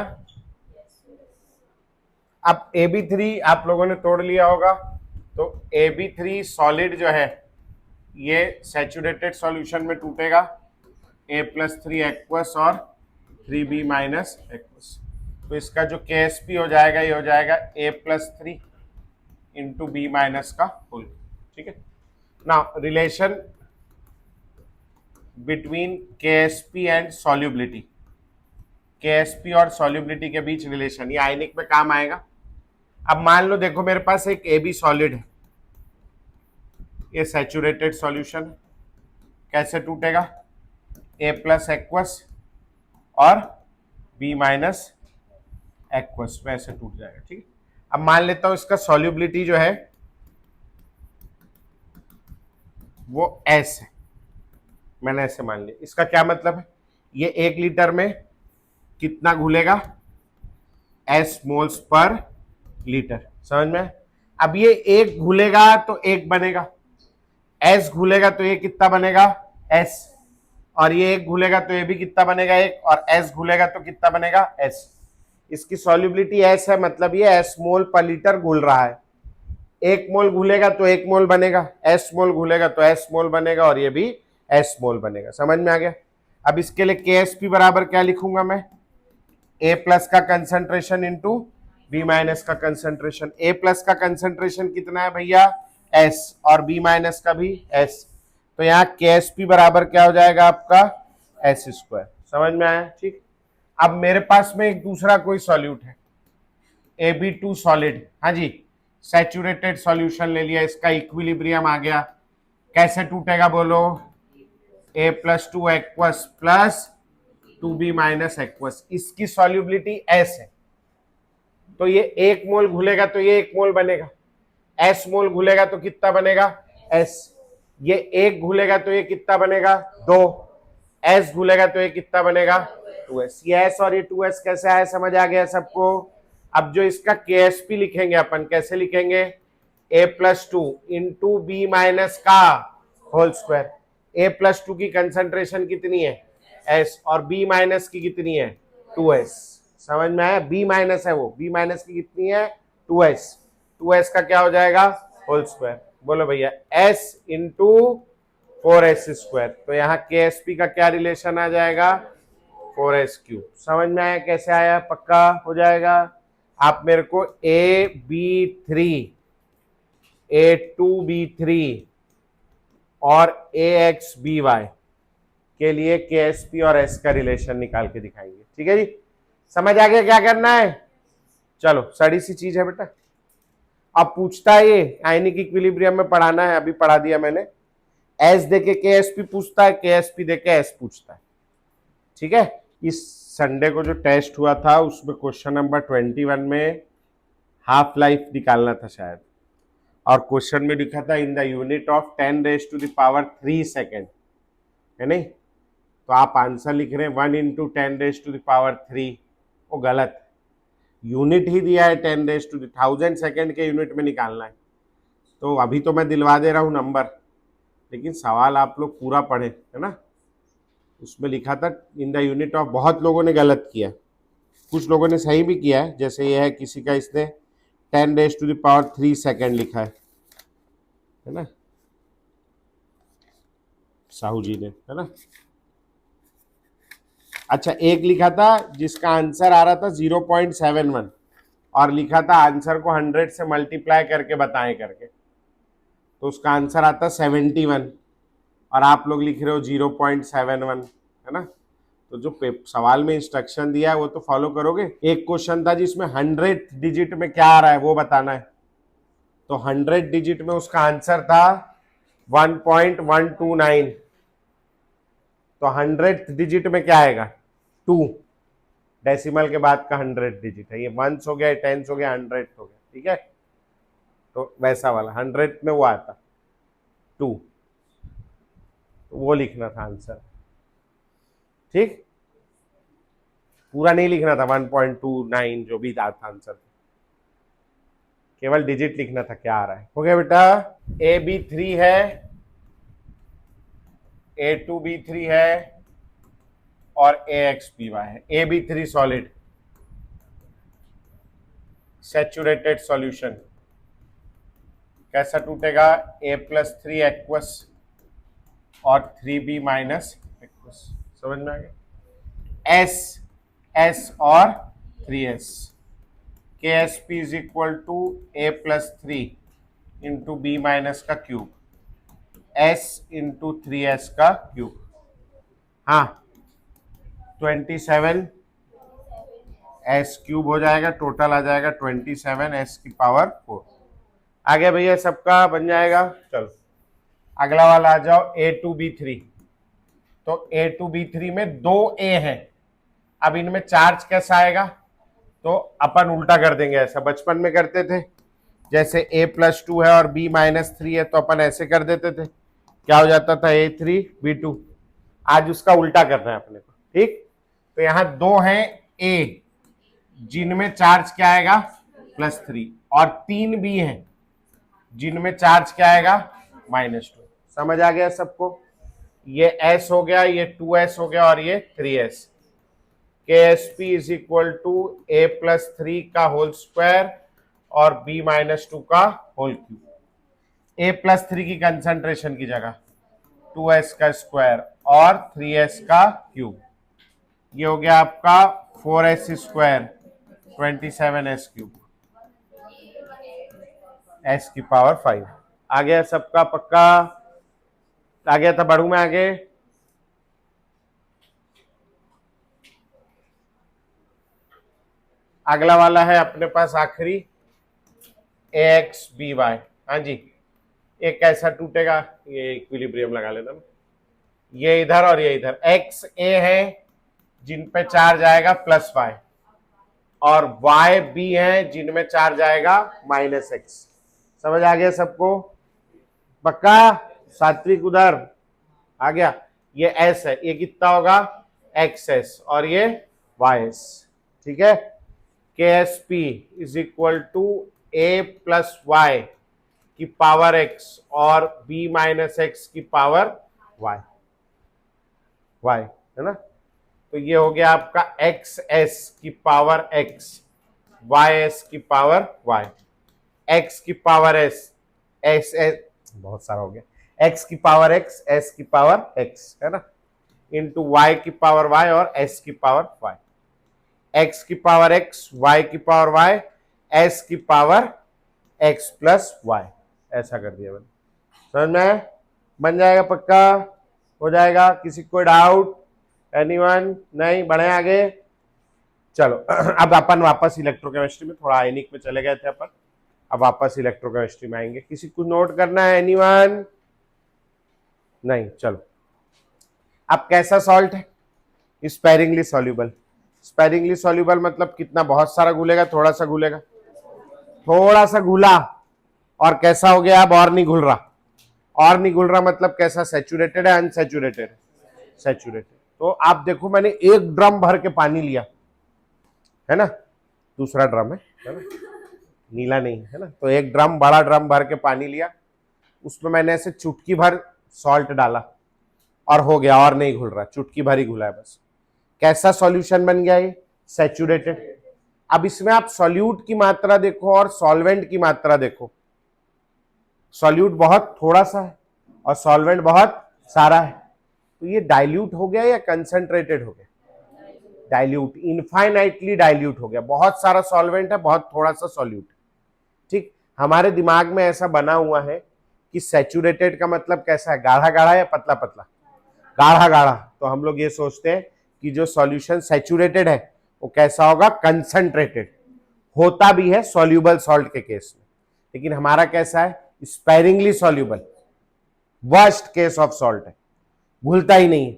अब AB3 आप लोगों ने तोड़ लिया होगा, तो AB3 सॉलिड जो है ये सैचुरेटेड सॉल्यूशन में टूटेगा A+3 एक्वस और 3B माइनस एक्वस। तो इसका जो KSP हो जाएगा ये हो जाएगा A+3 इंटू B माइनस का होल। ठीक है, now relation between KSP and solubility. KSP और सॉल्युबिलिटी के बीच रिलेशन, ये आयनिक में काम आएगा। अब मान लो देखो मेरे पास एक AB सॉलिड है, ये सैचुरेटेड सॉल्यूशन, कैसे टूटेगा? A+ एक्वस और B माइनस एक्वस, वैसे टूट जाएगा। ठीक, अब मान लेता हूं इसका सॉल्युबिलिटी जो है वो S है, मैंने ऐसे मान लिया। इसका क्या मतलब है? ये 1 लीटर में कितना घुलेगा? S moles per litre. समझ में? अब ये 1 घुलेगा तो 1 बनेगा, S घुलेगा तो ये कितना बनेगा? S, और ये 1 घुलेगा तो ये भी कितना बनेगा? 1, और S घुलेगा तो कितना बनेगा? S। इसकी सॉल्युबिलिटी S है, मतलब ये S मोल पर लीटर घुल रहा है। 1 मोल घुलेगा तो 1 मोल बनेगा, S मोल घुलेगा तो S मोल बनेगा, और ये भी S मोल बनेगा। समझ में आ गया? अब इसके लिए KSP बराबर क्या लिखूंगा मैं? A+ का कंसंट्रेशन इंटू B माइनस का कंसंट्रेशन। A+ का कंसंट्रेशन कितना है भैया? S, और B माइनस का भी S। तो यहाँ KSP बराबर क्या हो जाएगा आपका? S²। समझ में आया? ठीक, अब मेरे पास में एक दूसरा कोई सॉल्यूट है AB2 सॉलिड। हाँ जी, सैचुरेटेड सॉल्यूशन ले लिया, इसका इक्विलिब्रियम आ गया। कैसे टूटेगा बोलो? A+2 aqueous plus 2B minus aqueous. इसकी सॉल्युबिलिटी S है, तो ये 1 मोल घुलेगा तो ये 1 मोल बनेगा, S मोल घुलेगा तो कितना बनेगा? S। ये 1 घुलेगा तो ये कितना बनेगा? 2। S घुलेगा तो ये कितना बनेगा? 2S। ये S और ये 2S कैसे आया? समझ आ गया सबको? अब जो इसका KSP लिखेंगे अपन, कैसे लिखेंगे? A+2 इंटू B माइनस का होल स्क्वायर। A+2 की कंसंट्रेशन कितनी है? S, और B माइनस की कितनी है? 2S। समझ में आया? B माइनस है वो, B माइनस की कितनी है? 2S। 2S का क्या हो जाएगा? Whole square. बोलो भैया S इंटू 4S²। तो यहाँ KSP का क्या रिलेशन आ जाएगा? 4S³। समझ में आया कैसे आया? पक्का हो जाएगा। आप मेरे को AB3, A2B3 और AXBY के लिए KSP और S का रिलेशन निकाल के दिखाएंगे। ठीक है जी, समझ आ गया क्या करना है? चलो, सड़ी सी चीज है बेटा। अब पूछता है ये आयनिक इक्विलिब्रियम में पढ़ाना है, अभी पढ़ा दिया मैंने। एस देके के एस पी पूछता है, के एस पी देके एस पूछता है। ठीक है, इस संडे को जो टेस्ट हुआ था उसमें क्वेश्चन नंबर 21 में हाफ लाइफ निकालना था शायद, और क्वेश्चन में लिखा था in the unit of 10⁻³ second, है नहीं? तो आप आंसर लिख रहे हैं 1 × 10⁻³ वो गलत, यूनिट ही दिया है 10⁻1000 सेकेंड के यूनिट में निकालना है। तो अभी तो मैं दिलवा दे रहा हूँ नंबर, लेकिन सवाल आप लोग पूरा पढ़े, है ना? उसमें लिखा था इन द यूनिट ऑफ, बहुत लोगों ने गलत किया, कुछ लोगों ने सही भी किया है, जैसे ये है किसी का इसने 10⁻³ सेकेंड लिखा है ना, साहू जी ने, है ना? अच्छा, एक लिखा था जिसका आंसर आ रहा था 0.71 और लिखा था आंसर को 100 से मल्टीप्लाई करके बताएं करके, तो उसका आंसर आता 71 और आप लोग लिख रहे हो 0.71, है ना? तो जो सवाल में इंस्ट्रक्शन दिया है वो तो फॉलो करोगे। एक क्वेश्चन था जिसमें 100 डिजिट में क्या आ रहा है वो बताना है, तो 100 डिजिट में उसका आंसर था 1.129, तो 100 डिजिट में क्या आएगा 2, डेसिमल के बाद का 100 डिजिट है, ये 1s हो गया, 10s हो गया, 100 हो गया, ठीक है? तो वैसा वाला 100 में वो आता 2, तो वो लिखना था आंसर, ठीक? पूरा नहीं लिखना था 1.29 जो भी था आंसर, केवल डिजिट लिखना था क्या आ रहा है। हो गया बेटा? AB3 है, A2B3 है और AXBY है। AB3 सॉलिड सैचुरेटेड सॉल्यूशन कैसा टूटेगा? A+3 एक्वस और 3B- एक्वस, समझ में आ गया? S और 3S, KSP is equal to A+3 into B- का क्यूब, S इंटू 3S का क्यूब, हाँ 27 S क्यूब हो जाएगा, टोटल आ जाएगा 27 S की पावर 4। आ गया भैया, सबका बन जाएगा। चलो अगला वाला आ जाओ, A2B3। तो A2B3 में 2 A है, अब इनमें चार्ज कैसा आएगा? तो अपन उल्टा कर देंगे, ऐसा बचपन में करते थे, जैसे A+2 है और B-3 है तो अपन ऐसे कर देते थे, क्या हो जाता था A3B2। आज उसका उल्टा करना है अपने को, ठीक? तो यहाँ 2 हैं A जिनमें चार्ज क्या आएगा +3, और 3 B हैं जिनमें चार्ज क्या आएगा -2। समझ आ गया सबको? ये S हो गया, ये 2S हो गया और ये 3S। KSP is equal to A+3 का होल स्क्वायर और B-2 का होल क्यूब। A+3 की कंसंट्रेशन की जगह 2S का स्क्वायर और 3S का क्यूब, ये हो गया आपका 4S square 27S cube, S की पावर 5। आ गया सबका पक्का? आ गया था? बढ़ू में आगे? अगला वाला है अपने पास आखिरी AXBY। हाँ जी, एक कैसा टूटेगा? ये इक्विलिब्रियम लगा लेना, ये इधर और ये इधर। XA है जिन पे चार्ज आएगा +y और YB है जिनमें चार्ज आएगा -x। समझ आ गया सबको? पक्का? सात्विक उधर आ गया? ये S है, ये कितना होगा XS और ये YS, ठीक है? KSP is equal to A+y की पावर x और B-x की पावर y, है ना? तो ये हो गया आपका XS की पावर x, YS की पावर y, x की पावर s बहुत सारा हो गया, x की पावर x, s की पावर x, है ना, इंटू y की पावर y और s की पावर y, x की पावर x, y की पावर y, s की पावर x प्लस y, ऐसा कर दिया मैंने। समझ में? बन जाएगा पक्का? हो जाएगा? किसी कोई डाउट? एनीवन? नहीं? बढ़े आगे? चलो अब अपन वापस इलेक्ट्रोकेमिस्ट्री में, थोड़ा आयनिक में चले गए थे अपन, अब वापस इलेक्ट्रोकेमिस्ट्री में आएंगे। किसी को नोट करना है? एनीवन? नहीं, चलो। अब कैसा सॉल्ट है? Sparingly soluble. स्पेरिंगली सॉल्यूबल मतलब कितना? बहुत सारा घुलेगा, थोड़ा सा घुलेगा? थोड़ा सा घुला और कैसा हो गया? अब और नहीं घुल रहा। और नहीं घुल रहा मतलब कैसा? सैचुरेटेड है, अनसैचुरेटेड? सैचुरेटेड। तो आप देखो, मैंने 1 ड्रम भर के पानी लिया है ना, दूसरा ड्रम है ना, नीला नहीं है ना, तो 1 ड्रम, बड़ा ड्रम भर के पानी लिया, उसमें मैंने ऐसे चुटकी भर सॉल्ट डाला और हो गया, और नहीं घुल रहा, चुटकी भर ही घुला है बस। कैसा सॉल्यूशन बन गया ये? सैचुरेटेड। अब इसमें आप सॉल्यूट की मात्रा देखो और सॉल्वेंट की मात्रा देखो। सॉल्यूट बहुत थोड़ा सा है और सॉल्वेंट बहुत सारा है, तो ये डाइल्यूट हो गया या कंसंट्रेटेड हो गया? डाइल्यूट, इनफाइनाइटली डाइल्यूट हो गया। बहुत सारा सॉल्वेंट है, बहुत थोड़ा सा सॉल्यूट। ठीक, हमारे दिमाग में ऐसा बना हुआ है कि सैचुरेटेड का मतलब कैसा है? गाढ़ा गाढ़ा या पतला पतला? गाढ़ा गाढ़ा। तो हम लोग ये सोचते हैं कि जो सॉल्यूशन सैचुरेटेड है वो कैसा होगा? कंसंट्रेटेड। होता भी है सॉल्यूबल सॉल्ट के केस में, लेकिन हमारा कैसा है? Sparingly soluble. Worst case of salt है, घुलता ही नहीं।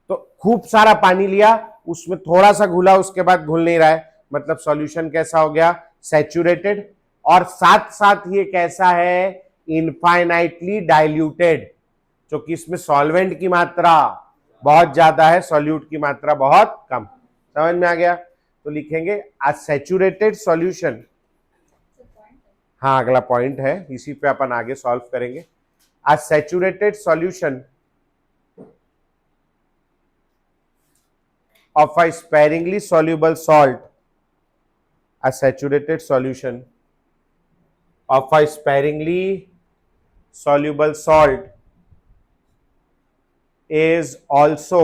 तो खूब सारा पानी लिया, उसमें थोड़ा सा घुला, उसके बाद घुल नहीं रहा है, मतलब सॉल्यूशन कैसा हो गया? सैचुरेटेड। और साथ साथ ये कैसा है? इनफाइनाइटली डाइल्यूटेड, क्योंकि इसमें सॉल्वेंट की मात्रा बहुत ज्यादा है, सॉल्यूट की मात्रा बहुत कम। समझ में आ गया? तो लिखेंगे अ सैचुरेटेड सॉल्यूशन। हाँ, अगला पॉइंट है, इसी पे अपन आगे सॉल्व करेंगे। अ saturated solution of a sparingly soluble salt, a saturated solution of a sparingly soluble salt is also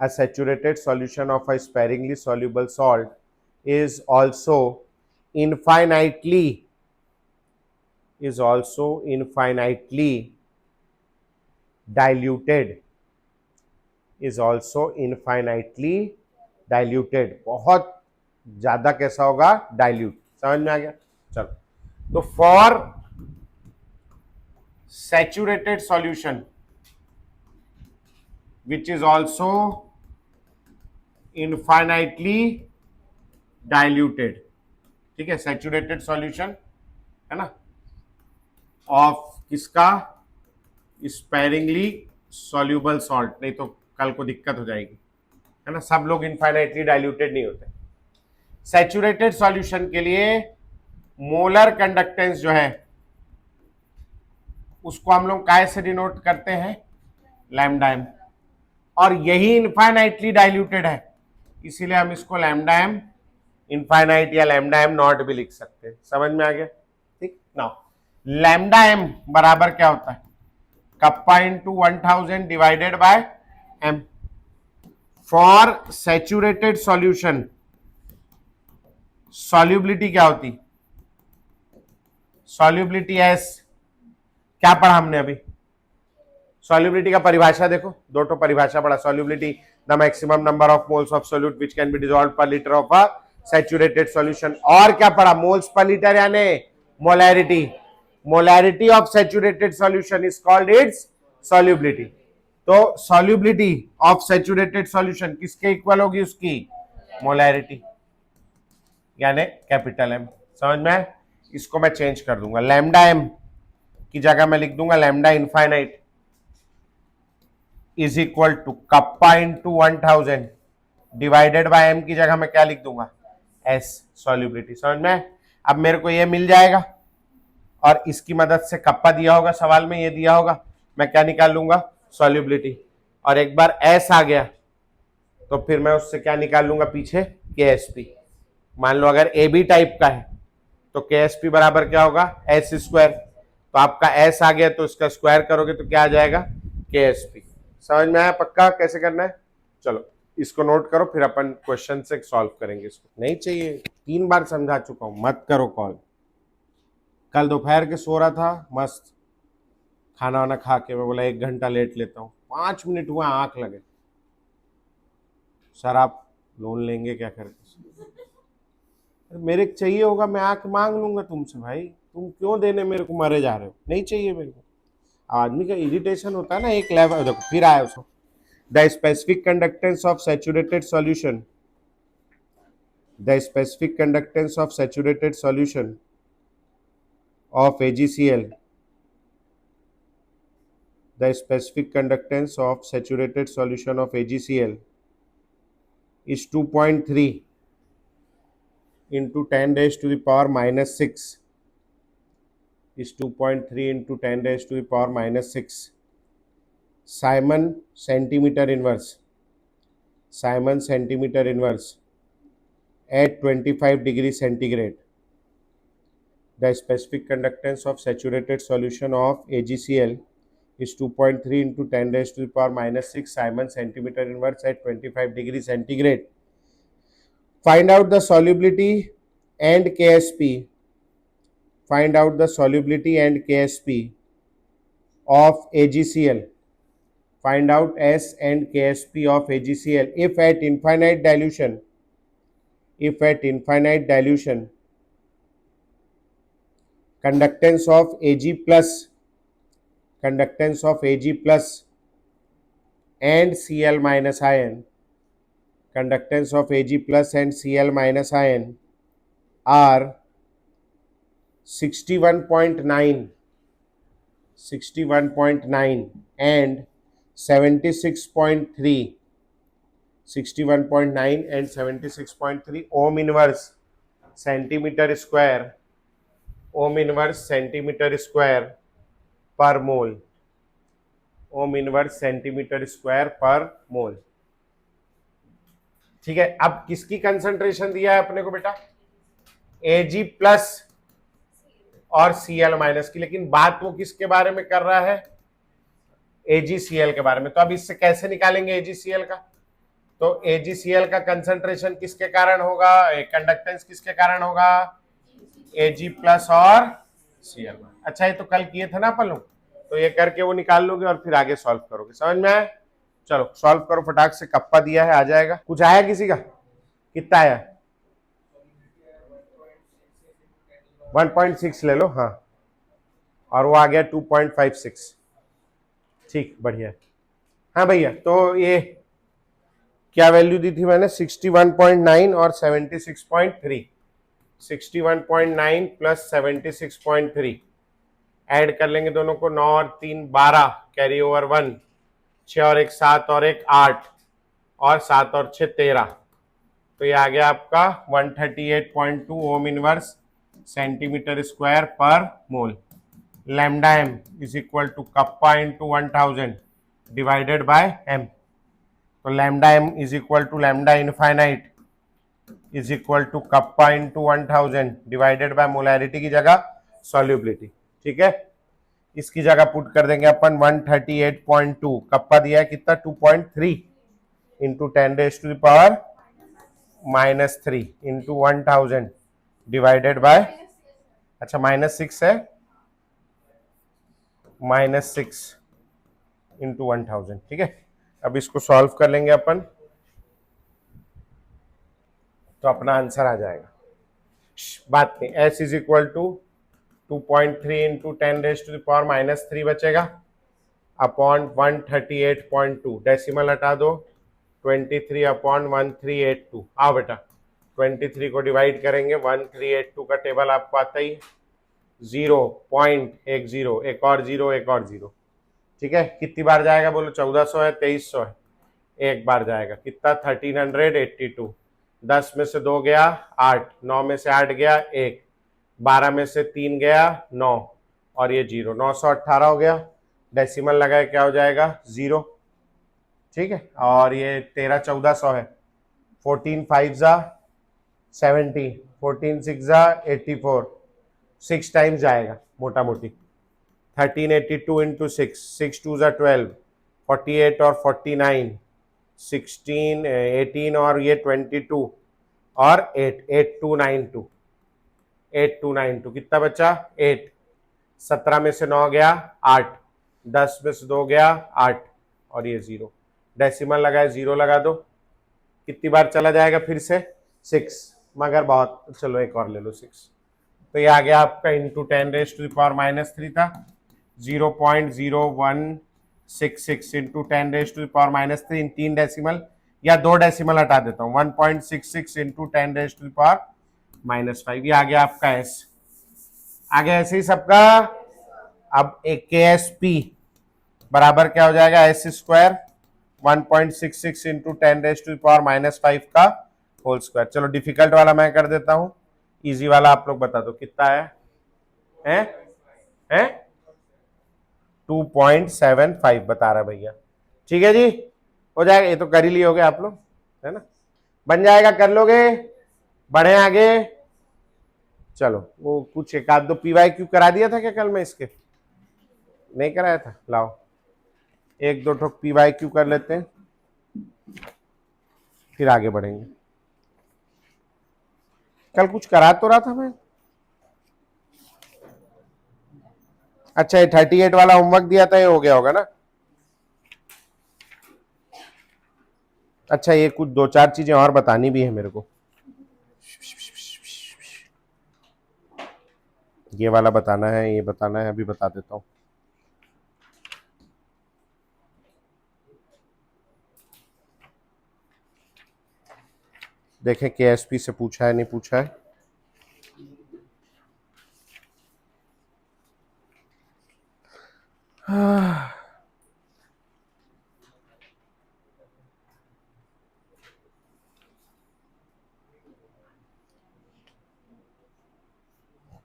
a saturated solution of a sparingly soluble salt is also infinitely diluted, is also infinitely diluted। बहुत ज्यादा कैसा होगा? डाइल्यूट। समझ में आ गया? चलो, तो for saturated solution which is also infinitely diluted, ठीक है, सैचुरेटेड सॉल्यूशन है ना, ऑफ किसका? Sparingly soluble salt. नहीं तो कल को दिक्कत हो जाएगी, है ना, सब लोग इनफाइनाइटली डाइल्यूटेड नहीं होते। सैचुरेटेड सॉल्यूशन के लिए मोलर कंडक्टेंस जो है उसको हम लोग काय से डिनोट करते हैं? Lambda M. और यही इनफाइनाइटली डाइल्यूटेड है, इसीलिए हम इसको लैम्डा एम इनफाइनाइट या लैम्डा एम नॉट भी लिख सकते हैं। समझ में आ गया? ठीक ना। लैम्डा एम बराबर क्या होता है? Kappa into 1000 divided by M. For saturated solution solubility क्या होती? Solubility S. क्या पढ़ा हमने अभी? सॉल्युबिलिटी का परिभाषा देखो, दो तो परिभाषा पढ़ा। Solubility, the maximum number of moles of solute which can be dissolved per litre of a saturated solution. और क्या पढ़ा? मोल्स पर लीटर यानी molarity. Molarity of saturated solution is called its solubility. तो सॉल्युबिलिटी ऑफ सैचुरेटेड सॉल्यूशन किसके इक्वल होगी? उसकी मोलैरिटी, यानी कैपिटल एम। समझ में? इसको मैं चेंज कर दूंगा, लैम्डा एम की जगह मैं लिख दूंगा lambda infinite is equal to kappa into 1000 divided by M की जगह मैं क्या लिख दूंगा? S, solubility. समझ में? अब मेरे को ये मिल जाएगा और इसकी मदद से कप्पा दिया होगा, सवाल में ये दिया होगा, मैं क्या निकाल लूंगा? सॉल्युबिलिटी। और एक बार एस आ गया तो फिर मैं उससे क्या निकाल लूंगा पीछे? के। मान लो अगर ए बी टाइप का है तो के बराबर क्या होगा? S square. तो आपका एस आ गया तो इसका स्क्वायर करोगे तो क्या आ जाएगा? के। समझ में आया पक्का कैसे करना है? चलो इसको नोट करो, फिर अपन क्वेश्चन से सॉल्व करेंगे इसको। नहीं चाहिए, 3 बार समझा चुका हूं, मत करो कॉल। कल दोपहर के सो रहा था मस्त, खाना वाना खा के मैं बोला 1 घंटा लेट लेता हूँ, 5 मिनट हुआ आंख लगे। सर आप लोन लेंगे क्या करके? मेरे को चाहिए होगा मैं आके मांग लूंगा तुमसे, भाई तुम क्यों देने मेरे को मरे जा रहे हो? नहीं चाहिए मेरे को। आदमी का इरिटेशन होता है ना एक लेवल, देखो फिर आया उसको। The specific conductance of saturated solution, the specific conductance of saturated solution of AgCl, the specific conductance of saturated solution of AgCl is 2.3 into 10 raised to the power minus 6, is 2.3 into 10 raised to the power minus 6 Simon centimeter inverse, Simon centimeter inverse at 25 degrees centigrade. The specific conductance of saturated solution of AgCl is 2.3 into 10 raised to the power minus 6 Simon centimeter inverse at 25 degrees centigrade. Find out the solubility and Ksp. Find out the solubility and Ksp of AgCl. Find out S and Ksp of AgCl if at infinite dilution. If at infinite dilution, conductance of Ag plus, conductance of Ag plus and Cl minus ion, conductance of Ag plus and Cl minus ion are 61.9, 61.9 and 76.3, 61.9 and 76.3 ohm inverse centimeter square, ohm inverse centimeter square per mole, ohm inverse centimetre square per मोल। ठीक है, अब किसकी कंसंट्रेशन दिया है अपने को बेटा? Ag प्लस और Cl माइनस की, लेकिन बात वो किसके बारे में कर रहा है? AgCl के बारे में। तो अब इससे कैसे निकालेंगे AgCl का? तो AgCl का कंसंट्रेशन किसके कारण होगा, कंडक्टेंस किसके कारण होगा? Ag प्लस और Cl। अच्छा, ये तो कल किए थे ना अपन लोग, तो ये करके वो निकाल लोगे और फिर आगे सॉल्व करोगे। समझ में आया? चलो सॉल्व करो फटाक से। कप्पा दिया है, आ जाएगा। कुछ आया किसी का? कितना आया? 1.6 ले लो। हाँ, और वो आ गया 2.56। ठीक, बढ़िया। हाँ भैया, तो ये क्या वैल्यू दी थी मैंने? 61.9 और 76.3। 61.9 प्लस 76.3 ऐड कर लेंगे दोनों को। 9 और 3 12, कैरी ओवर 1, 6 और 1 7 और 1 8 और 7 और 6 13। तो ये आ गया आपका 138.2 ohm inverse centimetre square per mole. Lambda M is equal to kappa into 1000 divided by M. तो lambda M is equal to lambda infinite is equal to kappa into 1000 divided by molarity की जगह सॉल्युबिलिटी। ठीक है, इसकी जगह पुट कर देंगे अपन 138.2। कप्पा दिया है कितना? 2.3 into 10 raise to the power minus 3 into 1000 divided by, अच्छा -6 है, -6 इंटू 1000। ठीक है, अब इसको सॉल्व कर लेंगे अपन, तो अपना आंसर आ जाएगा। बात नहीं, S is equal to 2.3 into 10 raise to the power minus 3 बचेगा अपॉन 138.2। डेसिमल हटा दो, 23 अपॉन 1382। आओ बेटा, 23 को डिवाइड करेंगे, 1382 का टेबल आपको आता ही, 0.10, एक और 0, एक और 0। ठीक है, कितनी बार जाएगा बोलो? 1400 है, 2300 है, एक बार जाएगा। कितना? 1382। 10 में से 2 गया 8, 9 में से 8 गया 1, 12 में से 3 गया 9 और ये 0, 918 हो गया। डेसिमल लगाए क्या हो जाएगा? 0। ठीक है, और ये 13 1400 है, 14 5 जा 70, 14 6 जा 84, 6 टाइम्स जाएगा मोटा मोटी। 1382 इंटू 6, 6 2 जा 12, 48 और 49, 16 18 और ये 22 और 8, 8292, 8292। कितना बचा? 8। 17 में से 9 गया 8, 10 में से 2 गया 8 और ये 0। डेसिमल लगाए, 0 लगा दो। कितनी बार चला जाएगा फिर से? 6, मगर बहुत, चलो एक और ले लो 6। तो ये आ गया आपका into 10 raise to the power minus 3 था, 0.0166 इंटू 10⁻³ इन 3 डेसिमल या 2 डेसिमल हटा देता हूँ, 1.66 इंटू 10⁻⁻5, ये आ गया आपका एस। आगे ऐसे ही सबका। अब एक के एस पी बराबर क्या हो जाएगा, एस स्क्वायर 1.66 इंटू 10⁻⁻5 का होल स्क्वायर। चलो डिफिकल्ट वाला मैं कर देता हूं, इजी वाला आप लोग बता दो कितना है, हैं 2.75 बता रहा भैया। ठीक है जी, हो जाएगा, ये तो कर ही लिए होगे आप लोग, है ना, बन जाएगा, कर लोगे, बढ़े आगे। चलो वो कुछ एक आध दो पीवाई क्यू करा दिया था क्या कल में, इसके नहीं कराया था, लाओ एक दो ठोक पीवाई क्यू कर लेते हैं, फिर आगे बढ़ेंगे। कल कुछ करा तो रहा था मैं, अच्छा ये 38 वाला होमवर्क दिया था, ये हो गया होगा ना। अच्छा ये कुछ दो चार चीजें और बतानी भी है मेरे को, ये वाला बताना है, ये बताना है, अभी बता देता हूं। देखें केएसपी से पूछा है नहीं पूछा है।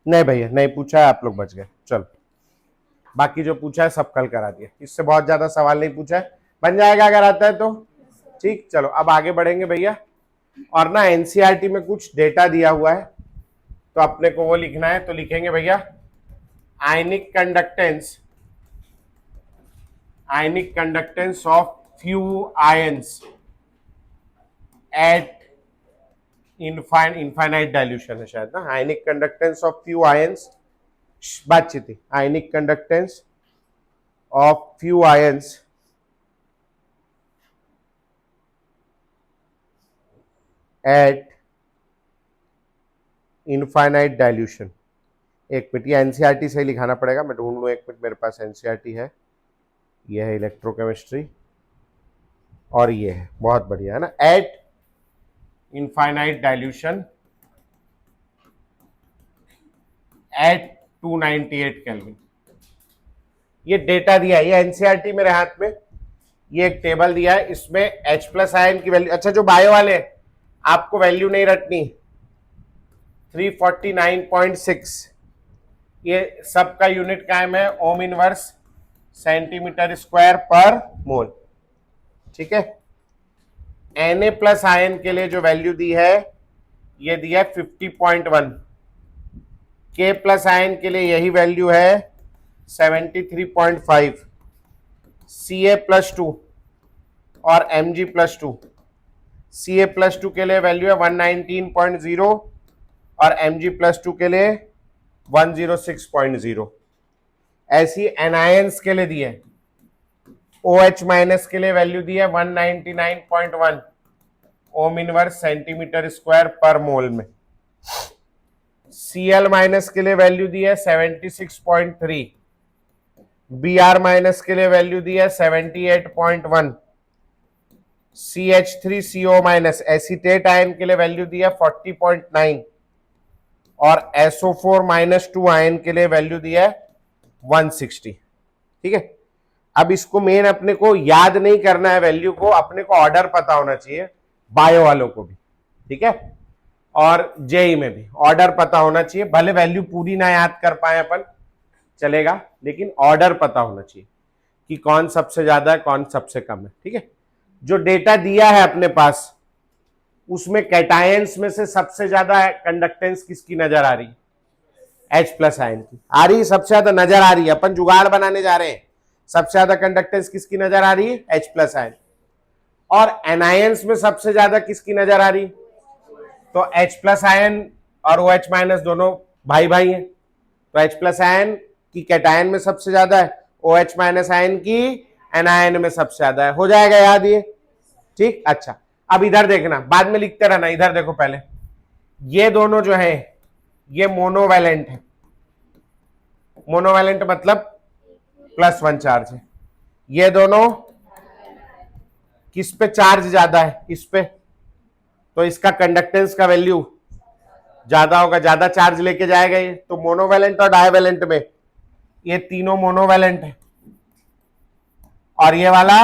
नहीं भैया नहीं पूछा है, आप लोग बच गए। चलो बाकी जो पूछा है सब कल करा दिया, इससे बहुत ज्यादा सवाल नहीं पूछा है, बन जाएगा अगर आता है तो। ठीक, चलो अब आगे बढ़ेंगे भैया। और ना एनसीईआरटी में कुछ डेटा दिया हुआ है तो अपने को वो लिखना है, तो लिखेंगे भैया ionic conductance of few ions eight infinite dilution है शायद ना, ionic conductance of few ions, बातचीत थी, ionic conductance of few ions eight infinite dilution. एक मिनट, ये एनसीईआरटी से ही लिखाना पड़ेगा, मैं ढूंढ लूँ एक मिनट, मेरे पास एनसीईआरटी है, ये है इलेक्ट्रोकेमिस्ट्री और ये है, बहुत बढ़िया है ना, at infinite dilution at 298 kelvin. ये डेटा दिया है, ये एनसीईआरटी मेरे हाथ में, ये एक टेबल दिया है, इसमें H+ आयन की वैल्यू, अच्छा जो बायो वाले आपको वैल्यू नहीं रटनी, 349.6, ये सबका यूनिट कायम है ohm inverse centimetre square per मोल। ठीक है, Na+ आयन के लिए जो वैल्यू दी है ये दिया है 50.1, K+ आयन के लिए यही वैल्यू है 73.5, Ca+2 और Mg+2, Ca+2 के लिए वैल्यू है 119.0 और Mg+2 के लिए 106.0। ऐसी एनायंस के लिए दी है, OH- के लिए वैल्यू दी है 199.1 ohm inverse centimetre square per मोल में, Cl- के लिए वैल्यू दी है 76.3, Br- के लिए वैल्यू दी है 78.1, CH3CO- एसीटेट आयन के लिए वैल्यू दी है 40.9 और SO4-2 आयन के लिए वैल्यू दी है 160। ठीक है, अब इसको मेन अपने को याद नहीं करना है वैल्यू को, अपने को ऑर्डर पता होना चाहिए, बायो वालों को भी, ठीक है, और जेई में भी ऑर्डर पता होना चाहिए, भले वैल्यू पूरी ना याद कर पाए अपन चलेगा, लेकिन ऑर्डर पता होना चाहिए कि कौन सबसे ज्यादा है कौन सबसे कम है। ठीक है, जो डेटा दिया है अपने पास उसमें कैटायंस में से सबसे ज्यादा कंडक्टेंस किसकी नजर आ रही, H+ आयन की आ रही, सबसे ज्यादा नजर आ रही है, अपन जुगाड़ बनाने जा रहे हैं, सबसे ज्यादा कंडक्टेंस किसकी नजर आ रही है, H+ आयन। और एनायंस में सबसे ज्यादा किसकी नजर आ रही, तो H+ आयन और OH- दोनों भाई भाई हैं, तो H+ आयन की कैटायन में सबसे ज्यादा है, OH- आयन की एनायन में सबसे ज्यादा है, हो जाएगा याद ये। ठीक, अच्छा अब इधर देखना, बाद में लिखते रहना, इधर देखो पहले, ये दोनों जो है ये मोनोवैलेंट है, मोनोवैलेंट मतलब +1 चार्ज है। ये दोनों किस पे चार्ज ज्यादा है? इस पे, तो इसका कंडक्टेंस का वैल्यू ज्यादा होगा, ज्यादा चार्ज लेके जाएगा ये। तो मोनोवैलेंट और डाइवैलेंट में ये तीनों मोनोवैलेंट है, और ये वाला,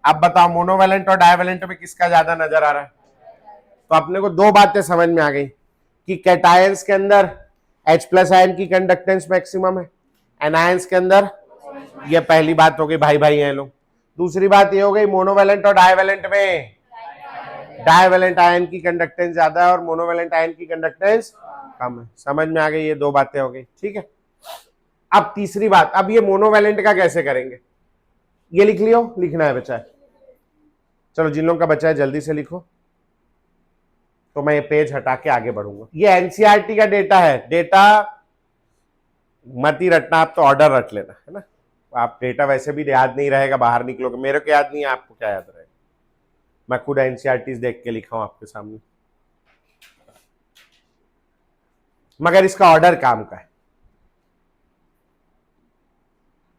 अब बताओ मोनोवैलेंट और डाइवैलेंट में किसका ज्यादा नजर आ रहा है? तो अपने को दो बातें समझ में आ गई कि कैटायंस के अंदर H+ आयन की कंडक्टेंस मैक्सिमम है, एनायंस के अंदर, ये पहली बात हो गई, भाई भाई हैं लोग। दूसरी बात ये हो गई मोनोवैलेंट और डाइवैलेंट में डाइवैलेंट आयन की कंडक्टेंस ज्यादा है और मोनोवैलेंट आयन की कंडक्टेंस कम है। समझ में आ गई, ये दो बातें हो गई, ठीक है। अब तीसरी बात, अब ये मोनोवैलेंट का कैसे करेंगे? ये लिख लियो, लिखना है बच्चा है। चलो जिन लोगों का बच्चा है जल्दी से लिखो, तो मैं ये पेज हटा के आगे बढ़ूंगा। ये एनसीईआरटी का डेटा है, डेटा मत ही रटना, आप तो ऑर्डर रट लेना, है ना। आप डेटा वैसे भी याद नहीं रहेगा, बाहर निकलोगे, मेरे को याद नहीं है, आपको क्या याद रहेगा? मैं खुद एनसीईआरटी देख के लिखा हूं आपके सामने, मगर इसका ऑर्डर काम का है।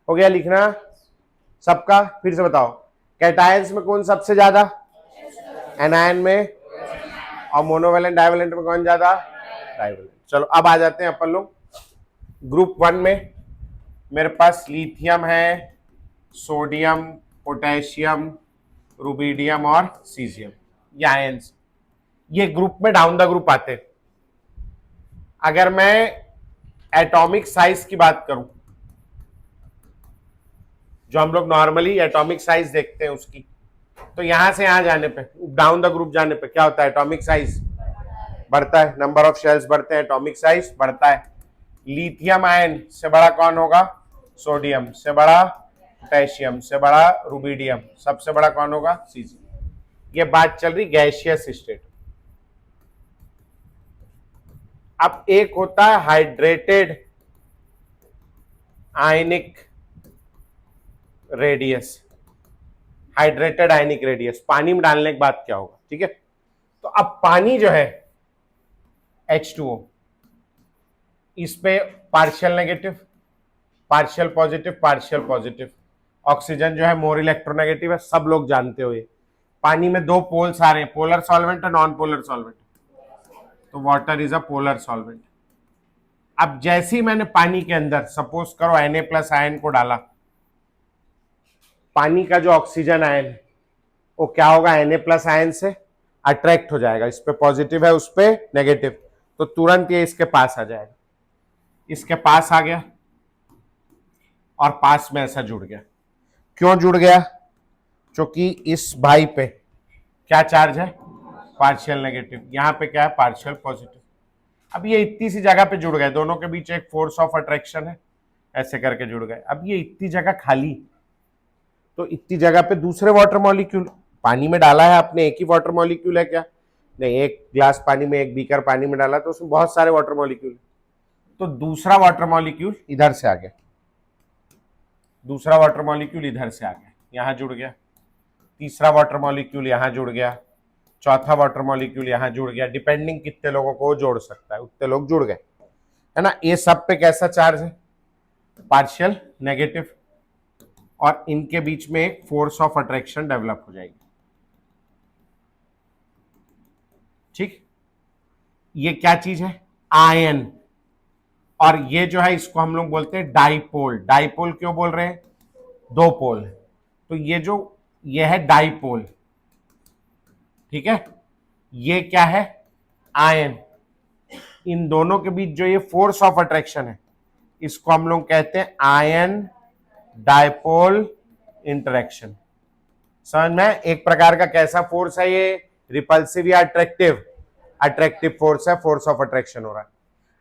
हो गया लिखना सबका? फिर से बताओ, कैटायंस में कौन सबसे ज्यादा? एनायन में। और मोनोवैलेंट डाइवैलेंट में कौन ज्यादा? डाइवैलेंट। चलो अब आ जाते हैं अपन लोग ग्रुप 1 में। मेरे पास लिथियम है, सोडियम, पोटेशियम, रुबिडियम और सीजियम, ये आयंस, ये ग्रुप में डाउन द ग्रुप आते हैं। अगर मैं एटॉमिक साइज की बात करूं, जो हम लोग नॉर्मली एटॉमिक साइज देखते हैं उसकी, तो यहां से यहां जाने पे, डाउन द ग्रुप जाने पे क्या होता है? एटॉमिक साइज बढ़ता है, नंबर ऑफ शेल्स बढ़ते हैं, एटॉमिक साइज बढ़ता है। लिथियम आयन से बड़ा कौन होगा? सोडियम। से बड़ा पोटेशियम। से बड़ा रुबिडियम। सबसे बड़ा कौन होगा? सीजियम। ये बात चल रही गैसियस स्टेट। अब एक होता है hydrated ionic radius, hydrated ionic radius, पानी में डालने के बाद क्या होगा, ठीक है। तो अब पानी जो है H2O, इस पे partial negative, partial positive, partial positive. Oxygen जो है मोर इलेक्ट्रोनेगेटिव है, सब लोग जानते हो ये। पानी में दो पोल्स आ रहे हैं, पोलर सॉल्वेंट और नॉन पोलर सॉल्वेंट, तो water is a polar solvent. अब जैसे ही मैंने पानी के अंदर सपोज करो Na+ आयन को डाला, पानी का जो ऑक्सीजन आयन है वो क्या होगा? Na+ आयन से अट्रैक्ट हो जाएगा, इस पे पॉजिटिव है, उस पे नेगेटिव, तो तुरंत ये इसके पास आ जाएगा। इसके पास आ गया और पास में ऐसा जुड़ गया। क्यों जुड़ गया? क्योंकि इस भाई पे क्या चार्ज है? Partial negative. यहां पे क्या है? Partial positive. अब ये इतनी सी जगह पे जुड़ गए, दोनों के बीच एक फोर्स ऑफ अट्रैक्शन है, ऐसे करके जुड़ गए। अब ये इतनी जगह खाली, तो इतनी जगह पे दूसरे वाटर मॉलिक्यूल, पानी में डाला है आपने, एक ही वाटर मॉलिक्यूल है क्या? नहीं, एक ग्लास पानी में, एक बीकर पानी में डाला तो उसमें बहुत सारे वाटर मॉलिक्यूल, तो दूसरा वाटर मॉलिक्यूल इधर से आ गया, दूसरा वाटर मॉलिक्यूल इधर से आ गया, यहां जुड़ गया, तीसरा वाटर मॉलिक्यूल यहां जुड़ गया, चौथा वाटर मॉलिक्यूल यहां जुड़ गया। डिपेंडिंग कितने लोगों को जोड़ सकता है, उतने लोग जुड़ गए, है ना। ये सब पे कैसा चार्ज है? पार्शियल नेगेटिव, और इनके बीच में एक फोर्स ऑफ अट्रैक्शन डेवलप हो जाएगी, ठीक। ये क्या चीज है? आयन। और ये जो है इसको हम लोग बोलते हैं डाइपोल। डाइपोल क्यों बोल रहे हैं? दो पोल, तो ये है डाइपोल, ठीक है। ये क्या है? आयन। इन दोनों के बीच जो ये फोर्स ऑफ अट्रैक्शन है, इसको हम लोग कहते हैं आयन डाइपोल इंटरेक्शन। समझ में? एक प्रकार का कैसा फोर्स है ये? रिपल्सिव या अट्रैक्टिव? अट्रैक्टिव फोर्स है, फोर्स ऑफ अट्रैक्शन हो रहा है।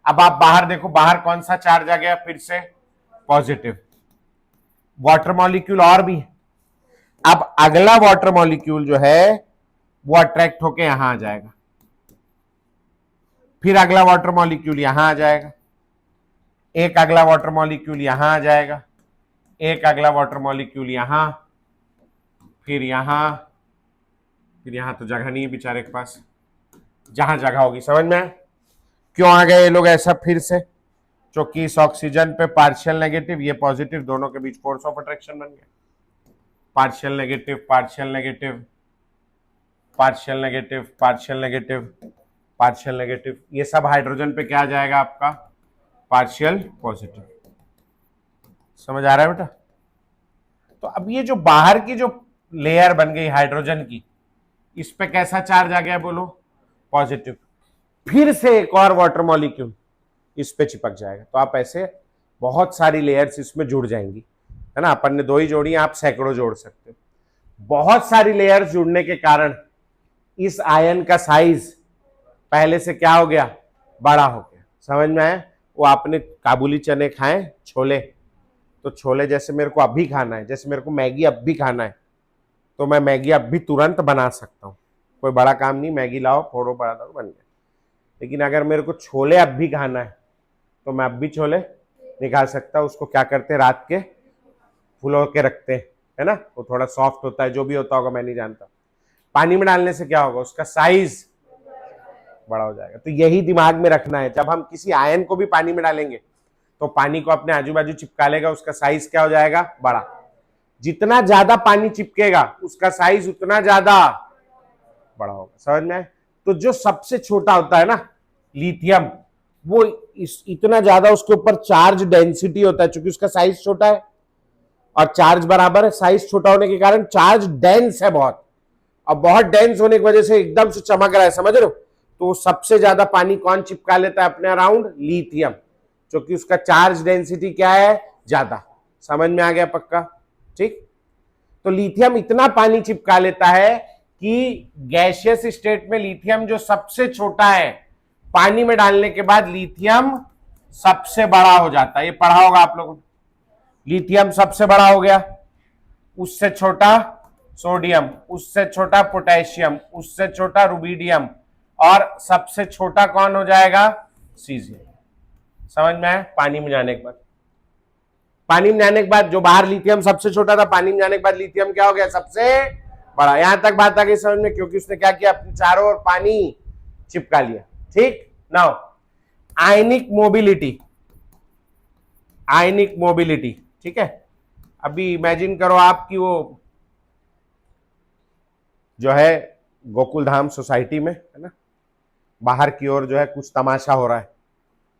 अब आप बाहर देखो, बाहर कौन सा चार्ज आ गया? फिर से पॉजिटिव। वाटर मॉलिक्यूल और भी, अब अगला वाटर मॉलिक्यूल जो है वो अट्रैक्ट होके यहां आ जाएगा, फिर अगला वाटर मॉलिक्यूल यहां आ जाएगा, एक अगला वाटर मॉलिक्यूल यहां आ जाएगा, एक अगला वाटर मॉलिक्यूल यहां, फिर यहां, फिर यहां तो जगह नहीं है बेचारे के पास, जहां जगह होगी। समझ में? क्यों आ गए ये लोग ऐसा फिर से? क्योंकि इस ऑक्सीजन पे पार्शियल नेगेटिव, ये पॉजिटिव, दोनों के बीच फोर्स ऑफ अट्रैक्शन बन गया। Partial negative, partial negative, partial negative, partial negative, partial negative, ये सब हाइड्रोजन पे क्या आ जाएगा आपका? Partial positive. समझ आ रहा है बेटा? तो अब ये जो बाहर की जो लेयर बन गई हाइड्रोजन की, इस पे कैसा चार्ज आ गया बोलो? पॉजिटिव। फिर से एक और वाटर मॉलिक्यूल इस पे चिपक जाएगा। तो आप ऐसे बहुत सारी लेयर्स इसमें जुड़ जाएंगी, है ना। अपन ने 2 ही जोड़ी, आप सैकड़ों जोड़ सकते हो। बहुत सारी लेयर्स जुड़ने के कारण इस आयन का साइज पहले से क्या हो गया? बड़ा हो गया। समझ में आया? वो आपने काबुली चने खाए, छोले, तो छोले जैसे मेरे को अभी खाना है, जैसे मेरे को मैगी अब भी खाना है, तो मैं मैगी अब भी तुरंत बना सकता हूँ। कोई बड़ा काम नहीं, मैगी लाओ, फोड़ो, बड़ा दो, बन गया। लेकिन अगर मेरे को छोले अब भी खाना है, तो मैं अब भी छोले निकाल सकता हूँ। उसको क्या करते हैं? रात के फुलो के रखते हैं, है ना। वो थोड़ा सॉफ्ट होता है, जो भी होता होगा, मैं नहीं जानता। पानी में डालने से क्या होगा? उसका साइज बड़ा हो जाएगा। तो यही दिमाग में रखना है, जब हम किसी आयन को भी पानी में डालेंगे तो पानी को अपने आजू बाजू चिपका लेगा, उसका साइज क्या हो जाएगा? बड़ा। जितना ज्यादा पानी चिपकेगा उसका साइज उतना ज्यादा बड़ा होगा। समझ में आए? तो जो सबसे छोटा होता है ना, लिथियम, वो इतना ज्यादा उसके ऊपर चार्ज डेंसिटी होता है, क्योंकि उसका साइज छोटा है और चार्ज बराबर है। साइज छोटा होने के कारण चार्ज डेंस है बहुत, और बहुत डेंस होने की वजह से एकदम से चमक रहा है, समझ रहे हो। तो सबसे ज्यादा पानी कौन चिपका लेता है अपने अराउंड? लिथियम, क्योंकि उसका चार्ज डेंसिटी क्या है? ज्यादा। समझ में आ गया? पक्का? ठीक। तो लिथियम इतना पानी चिपका लेता है कि गैसियस स्टेट में लिथियम जो सबसे छोटा है, पानी में डालने के बाद लिथियम सबसे बड़ा हो जाता है। ये पढ़ा होगा आप लोगों ने। लिथियम सबसे बड़ा हो गया, उससे छोटा सोडियम, उससे छोटा पोटेशियम, उससे छोटा रुबिडियम, और सबसे छोटा कौन हो जाएगा? सीजियम। समझ में आया? पानी में जाने के बाद, पानी में जाने के बाद जो बाहर लिथियम सबसे छोटा था, पानी में जाने के बाद लिथियम क्या हो गया? सबसे बड़ा। यहां तक बात आ गई समझ में? क्योंकि उसने क्या किया? अपने चारों ओर पानी चिपका लिया। ठीक। नाउ आयनिक मोबिलिटी, आयनिक मोबिलिटी, ठीक है। अभी इमेजिन करो आपकी वो जो है गोकुल धाम सोसाइटी में, है ना, बाहर की ओर जो है कुछ तमाशा हो रहा है।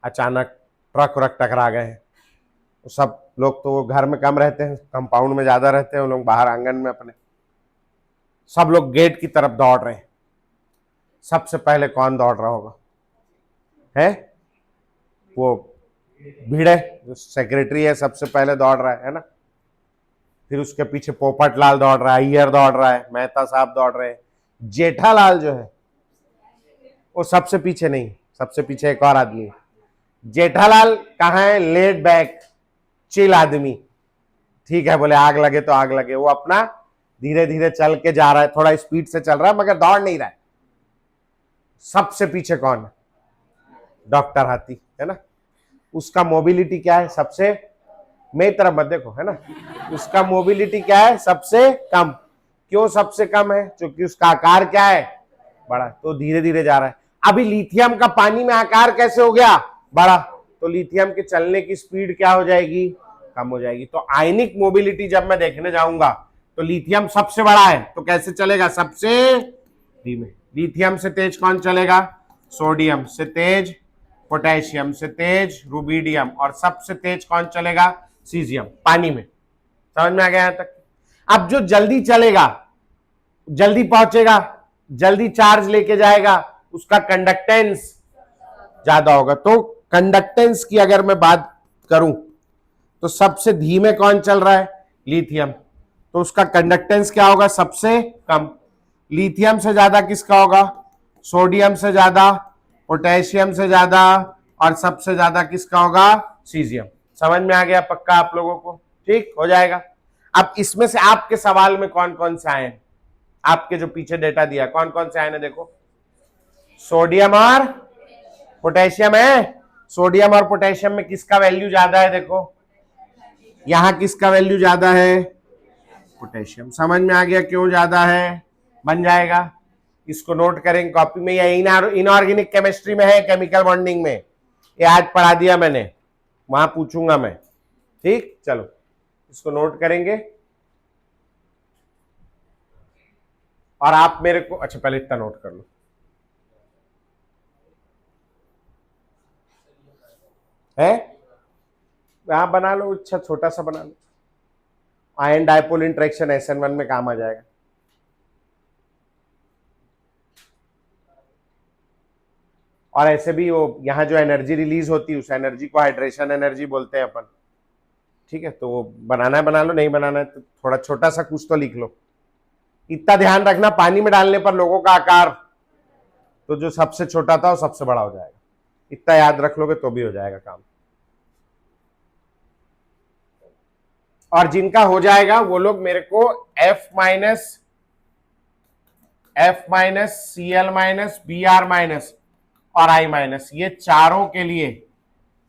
अचानक ट्रक व्रक टकरा गए हैं। तो सब लोग तो घर में कम रहते हैं, कंपाउंड में ज्यादा रहते हैं, उन लोग बाहर आंगन में अपने, सब लोग गेट की तरफ दौड़ रहे हैं। सबसे पहले कौन दौड़ रहा होगा? है वो भिड़े, जो सेक्रेटरी है, सबसे पहले दौड़ रहा है ना। फिर उसके पीछे पोपट लाल दौड़ रहा है, अय्यर दौड़ रहा है, मेहता साहब दौड़ रहे हैं। जेठालाल जो है वो सबसे पीछे नहीं, सबसे पीछे एक और आदमी है। जेठालाल कहाँ है? लेड बैक, चिल आदमी। ठीक है, बोले आग लगे तो आग लगे। वो अपना धीरे धीरे चल के जा रहा है, थोड़ा स्पीड से चल रहा है, मगर दौड़ नहीं रहा है। सबसे पीछे कौन है? डॉक्टर हाथी, है ना। उसका मोबिलिटी क्या है? सबसे, मेरी तरफ मत देखो, है ना। उसका मोबिलिटी क्या है? सबसे कम। क्यों सबसे कम है? क्योंकि उसका आकार क्या है? बड़ा। तो धीरे धीरे जा रहा है। अभी लिथियम का पानी में आकार कैसे हो गया? बड़ा। तो लिथियम के चलने की स्पीड क्या हो जाएगी? कम हो जाएगी। तो आयनिक मोबिलिटी जब मैं देखने जाऊंगा तो लिथियम सबसे बड़ा है, तो कैसे चलेगा? सबसे धीमे। लिथियम से तेज कौन चलेगा? सोडियम से तेज पोटेशियम, से तेज रुबिडियम, और सबसे तेज कौन चलेगा? सीजियम, पानी में। समझ में आ गया यहां तक? अब जो जल्दी चलेगा, जल्दी पहुंचेगा, जल्दी चार्ज लेके जाएगा, उसका कंडक्टेंस ज्यादा होगा। तो कंडक्टेंस की अगर मैं बात करूं तो सबसे धीमे कौन चल रहा है? लिथियम। तो उसका कंडक्टेंस क्या होगा? सबसे कम। लिथियम से ज्यादा किसका होगा? सोडियम से ज्यादा, पोटेशियम से ज्यादा, और सबसे ज्यादा किसका होगा? सीजियम। समझ में आ गया पक्का आप लोगों को? ठीक हो जाएगा। अब इसमें से आपके सवाल में कौन कौन से आए हैं? आपके जो पीछे डेटा दिया, कौन कौन से आए हैं देखो। सोडियम और पोटेशियम है। सोडियम और पोटेशियम में किसका वैल्यू ज्यादा है? देखो यहां किसका वैल्यू ज्यादा है? पोटेशियम। समझ में आ गया क्यों ज्यादा है? बन जाएगा। इसको नोट करेंगे कॉपी में, या इनऑर्गेनिक केमिस्ट्री में है, केमिकल बॉन्डिंग में, ये आज पढ़ा दिया मैंने। वहां पूछूंगा मैं। ठीक, चलो इसको नोट करेंगे। और आप मेरे को, अच्छा पहले इतना नोट कर लो, है यहां बना लो, अच्छा छोटा सा बना लो। आयन डायपोल इंटरेक्शन SN1 में काम आ जाएगा। और ऐसे भी वो यहाँ जो एनर्जी रिलीज होती है उस एनर्जी को हाइड्रेशन एनर्जी बोलते हैं अपन। ठीक है, तो वो बनाना है बना लो, नहीं बनाना है तो थोड़ा छोटा सा कुछ तो लिख लो। इतना ध्यान रखना, पानी में डालने पर लोगों का आकार तो जो सबसे छोटा था वो सबसे बड़ा हो जाएगा। इतना याद रख लोगे तो भी हो जाएगा काम। और जिनका हो जाएगा वो लोग मेरे को F- Cl- Br- और I- ये चारों के लिए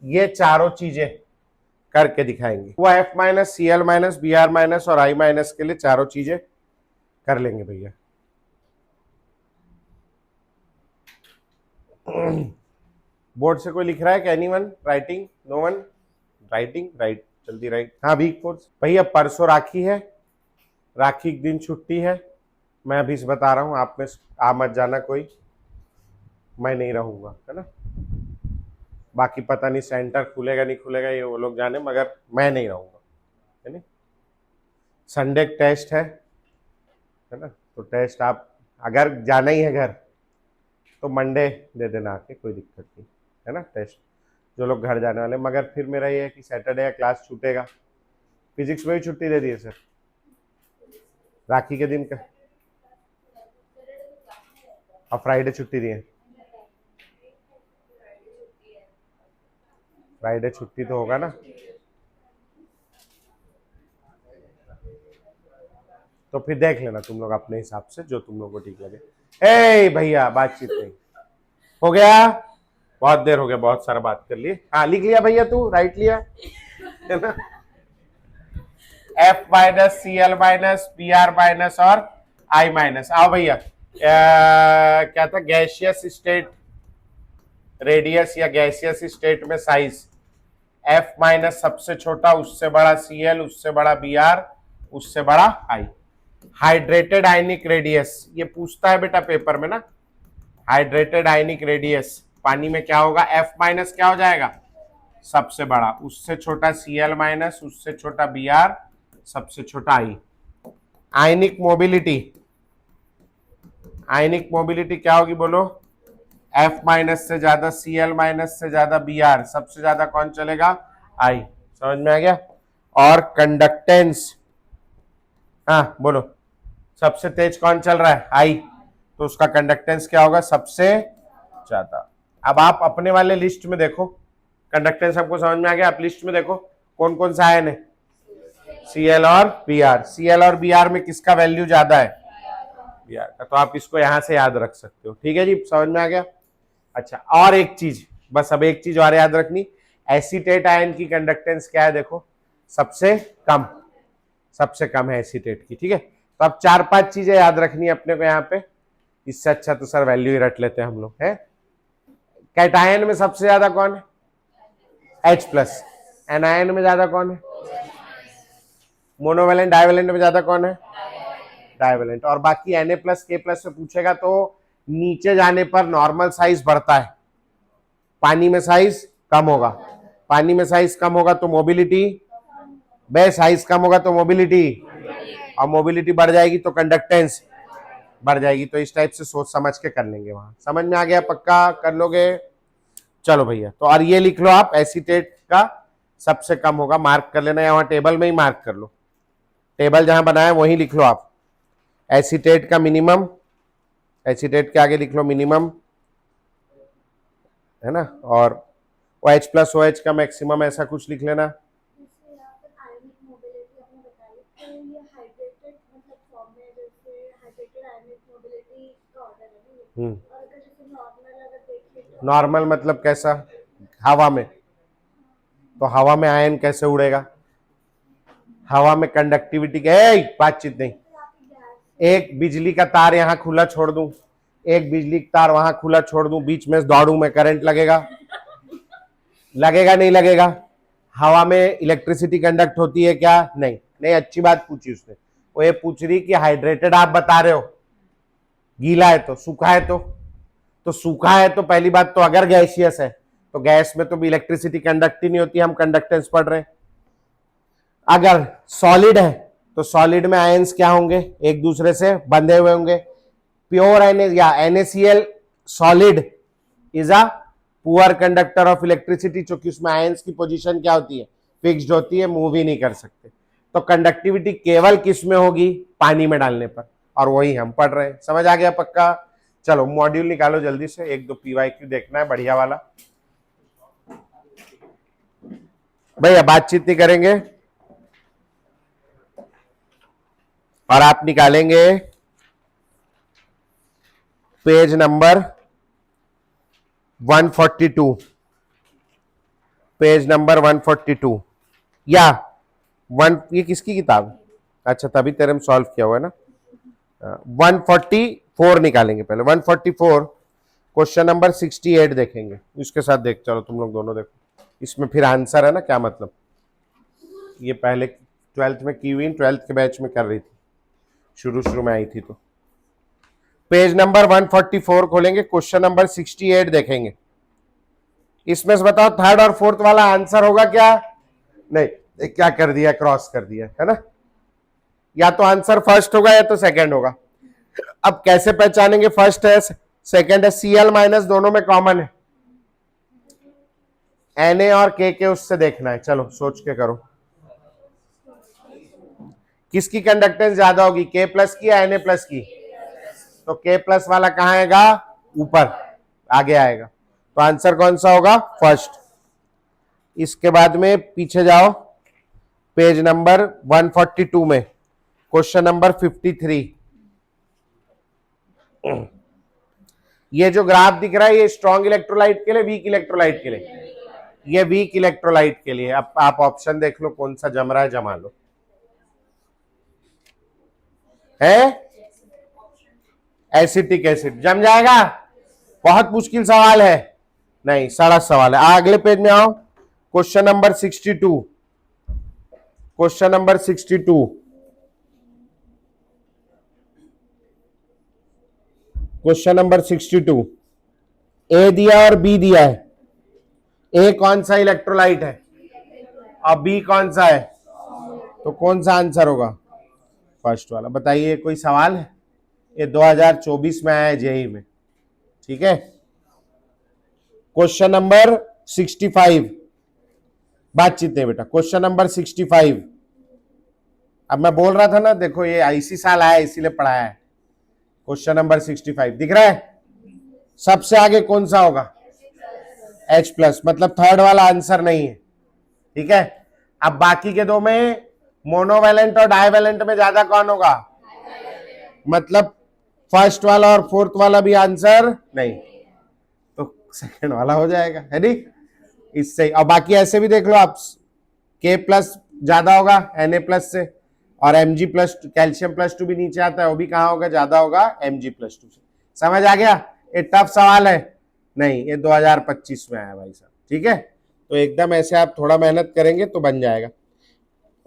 ये चारों चीजें करके दिखाएंगे। वो F- Cl- Br- और I- के लिए चारों चीजें कर लेंगे भैया। बोर्ड से कोई लिख रहा है कि anyone writing? No one writing? Right, जल्दी राइट। हाँ वीक फोर्स भैया, परसों राखी है, राखी के दिन छुट्टी है। मैं अभी से बता रहा हूँ, आप में आ मत जाना कोई, मैं नहीं रहूंगा, है ना। बाकी पता नहीं सेंटर खुलेगा नहीं खुलेगा, ये वो लोग जाने, मगर मैं नहीं रहूंगा, है नहीं। संडे टेस्ट है ना, तो टेस्ट आप अगर जाना ही है घर तो मंडे दे देना आके, कोई दिक्कत नहीं, है ना। टेस्ट जो लोग घर जाने वाले, मगर फिर मेरा ये है कि सैटरडे या क्लास छूटेगा। फिजिक्स में भी छुट्टी दे दी है सर, राखी के दिन का, और फ्राइडे छुट्टी दी है। फ्राइडे छुट्टी तो होगा ना, तो फिर देख लेना तुम लोग अपने हिसाब से जो तुम लोग को ठीक लगे। ए भैया बातचीत नहीं हो गया, बहुत देर हो गया, बहुत सारा बात कर लिए। हाँ लिख लिया भैया, तू राइट लिया है ना। F- Cl- Br- और I-। आओ भैया, क्या था, गैसियस स्टेट रेडियस या गैसियस स्टेट में साइज F- सबसे छोटा, उससे बड़ा Cl, उससे बड़ा Br, उससे बड़ा I। हाइड्रेटेड आयनिक रेडियस, ये पूछता है बेटा पेपर में ना, हाइड्रेटेड आयनिक रेडियस पानी में क्या होगा, F- क्या हो जाएगा, सबसे बड़ा, उससे छोटा Cl-, उससे छोटा Br, सबसे छोटा I। Ionic mobility, ionic mobility क्या होगी बोलो, F- से ज्यादा Cl- से ज्यादा Br, सबसे ज्यादा कौन चलेगा, I। समझ में आ गया। और कंडक्टेंस, हाँ बोलो, सबसे तेज कौन चल रहा है, I, तो उसका कंडक्टेंस क्या होगा, सबसे ज्यादा। अब आप अपने वाले लिस्ट में देखो, कंडक्टेंस हमको समझ में आ गया, आप लिस्ट में देखो कौन कौन सा आयन है, Cl और Br। Cl और Br में किसका वैल्यू ज्यादा है, Br का, तो आप इसको यहां से याद रख सकते हो। ठीक है जी, समझ में आ गया। अच्छा और एक चीज, बस अब एक चीज और याद रखनी, एसीटेट आयन की कंडक्टेंस क्या है देखो, सबसे कम, सबसे कम है एसीटेट की। ठीक है, तो अब 4-5 चीजें याद रखनी है अपने को यहाँ पे, इससे अच्छा तो सर वैल्यू ही रट लेते हैं हम लोग, है। कैटायन में सबसे ज्यादा कौन है, H+। एनायन में ज्यादा कौन है, मोनोवेलेंट डाइवेलेंट में ज्यादा कौन है, डाइवेलेंट। और बाकी Na+, K+ से पूछेगा तो नीचे जाने पर नॉर्मल साइज बढ़ता है, पानी में साइज कम होगा, पानी में साइज कम होगा तो मोबिलिटी, बे साइज कम होगा तो मोबिलिटी, और मोबिलिटी बढ़ जाएगी तो कंडक्टेंस बढ़ जाएगी। तो इस टाइप से सोच समझ के कर लेंगे, वहां समझ में आ गया, पक्का कर लोगे। चलो भैया, तो और ये लिख लो आप, एसीटेट का सबसे कम होगा, मार्क कर लेना, यहाँ टेबल में ही मार्क कर लो, टेबल जहां बनाया वहीं लिख लो आप, एसीटेट का मिनिमम, एसीटेट के आगे लिख लो मिनिमम, है ना, और OH+ OH का मैक्सिमम, ऐसा कुछ लिख लेना। नॉर्मल मतलब कैसा, हवा में, तो हवा में आयन कैसे उड़ेगा, हवा में कंडक्टिविटी बातचीत नहीं, एक बिजली का तार यहाँ खुला छोड़ दूं, एक बिजली का तार वहां खुला छोड़ दूं, बीच में दौड़ू में, करंट लगेगा, लगेगा नहीं लगेगा, हवा में इलेक्ट्रिसिटी कंडक्ट होती है क्या? नहीं। नहीं, अच्छी बात पूछी उसने। वो ये पूछ रही कि हाइड्रेटेड आप बता रहे हो, गीला है तो, सूखा है तो सूखा है तो पहली बात तो अगर गैसियस है तो गैस में तो भी इलेक्ट्रिसिटी कंडक्ट ही नहीं होती, हम कंडक्टेंस पढ़ रहे हैं। अगर सॉलिड है तो सॉलिड में आयंस क्या होंगे? एक दूसरे से बंधे हुए होंगे। प्योर या NaCl solid is a poor conductor of electricity, क्योंकि उसमें आयंस की पोजीशन क्या होती है? फिक्स्ड होती है, मूव ही नहीं कर सकते। तो कंडक्टिविटी केवल किस में होगी? पानी में डालने पर, और वही हम पढ़ रहे हैं। समझ आ गया पक्का? चलो मॉड्यूल निकालो जल्दी से, एक दो PYQ देखना है बढ़िया वाला। भैया बातचीत नहीं करेंगे और आप निकालेंगे पेज नंबर 142, पेज नंबर 142 या ये किसकी किताब है? अच्छा, तभी तेरे में सॉल्व किया हुआ है ना। 144 निकालेंगे पहले। 144 क्वेश्चन नंबर 68 देखेंगे। इसके साथ देख, चलो तुम लोग दोनों देखो, इसमें फिर आंसर है ना। क्या मतलब? ये पहले 12th में की हुई, 12th के बैच में कर रही थी, शुरू में आई थी। तो पेज नंबर 144 खोलेंगे, क्वेश्चन नंबर 68 देखेंगे। इसमें से बताओ थर्ड और फोर्थ वाला आंसर होगा क्या? नहीं, क्या कर दिया? क्रॉस कर दिया है ना। या तो आंसर फर्स्ट होगा या तो सेकंड होगा। अब कैसे पहचानेंगे फर्स्ट है सेकंड है? Cl माइनस दोनों में कॉमन है, Na और K उससे देखना है। चलो सोच के करो, किसकी कंडक्टेंस ज्यादा होगी? K प्लस की या Na प्लस की? तो K प्लस वाला कहां आएगा? ऊपर आगे आएगा। तो आंसर कौन सा होगा? फर्स्ट। इसके बाद में पीछे जाओ, पेज नंबर 142 में क्वेश्चन नंबर 53। ये जो ग्राफ दिख रहा है ये स्ट्रॉन्ग इलेक्ट्रोलाइट के लिए, वीक इलेक्ट्रोलाइट के लिए? ये वीक इलेक्ट्रोलाइट के लिए। अब आप ऑप्शन देख लो कौन सा जम रहा है, जमा लो। है एसिटिक एसिड जम जाएगा? बहुत मुश्किल सवाल है। नहीं, सरल सवाल है। अगले पेज में आओ, question number 62, question number 62, question number 62। ए दिया और बी दिया है। ए कौन सा इलेक्ट्रोलाइट है और बी कौन सा है? तो कौन सा आंसर होगा? फर्स्ट वाला। बताइए, कोई सवाल है? ये 2024 में आया है जेई में, ठीक है। क्वेश्चन नंबर 65, बातचीत नहीं बेटा। Question number 65। अब मैं बोल रहा था ना, देखो ये इसी साल आया इसीलिए पढ़ाया है। क्वेश्चन नंबर 65 दिख रहा है? सबसे आगे कौन सा होगा? H प्लस, मतलब थर्ड वाला आंसर नहीं है, ठीक है। अब बाकी के दो में मोनोवैलेंट और डाइवैलेंट में ज्यादा कौन होगा? मतलब फर्स्ट वाला और फोर्थ वाला भी आंसर नहीं, तो सेकंड वाला हो जाएगा, है नी? इससे। और बाकी ऐसे भी देख लो आप, K प्लस ज्यादा होगा Na प्लस से, और Mg प्लस कैल्शियम प्लस 2 भी नीचे आता है, वो भी कहां होगा? ज्यादा होगा Mg प्लस 2 से। समझ आ गया? ये टफ सवाल है नहीं, ये 2025 में आया भाई साहब, ठीक है। तो एकदम ऐसे आप थोड़ा मेहनत करेंगे तो बन जाएगा।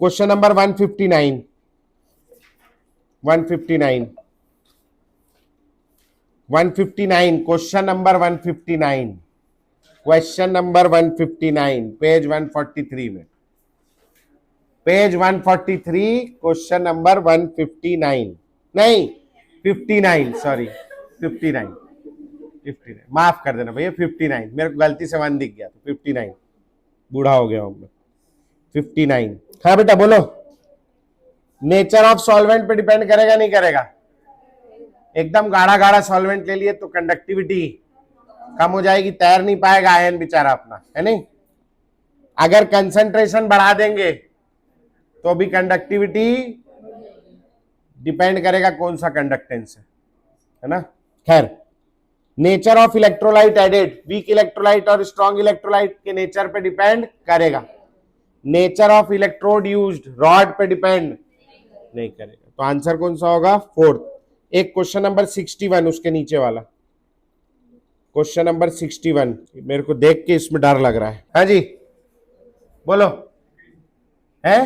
Question number 159, 159, 159, question number 159, question number 159, page 143 में, पेज 143, क्वेश्चन नंबर 159, नहीं 59, सॉरी 59, 59, माफ कर देना भैया 59, मेरे को गलती से 1 दिख गया तो 59, बूढ़ा हो गया हूं मैं। 59, हाँ बेटा बोलो। नेचर ऑफ सॉल्वेंट पे डिपेंड करेगा नहीं करेगा? एकदम गाढ़ा गाढ़ा सॉल्वेंट ले लिए तो कंडक्टिविटी कम हो जाएगी, तैर नहीं पाएगा आयन बेचारा अपना, है नहीं। अगर कंसंट्रेशन बढ़ा देंगे तो भी कंडक्टिविटी डिपेंड करेगा कौन सा कंडक्टेंस है ना। खैर, nature of electrolyte added, weak electrolyte और स्ट्रॉन्ग इलेक्ट्रोलाइट के नेचर पे डिपेंड करेगा। Nature of electrode used rod पे डिपेंड नहीं करेगा। तो आंसर कौन सा होगा? फोर्थ। एक क्वेश्चन नंबर 61 उसके नीचे वाला, क्वेश्चन नंबर 61, मेरे को देख के इसमें डर लग रहा है। हाँ जी, बोलो, है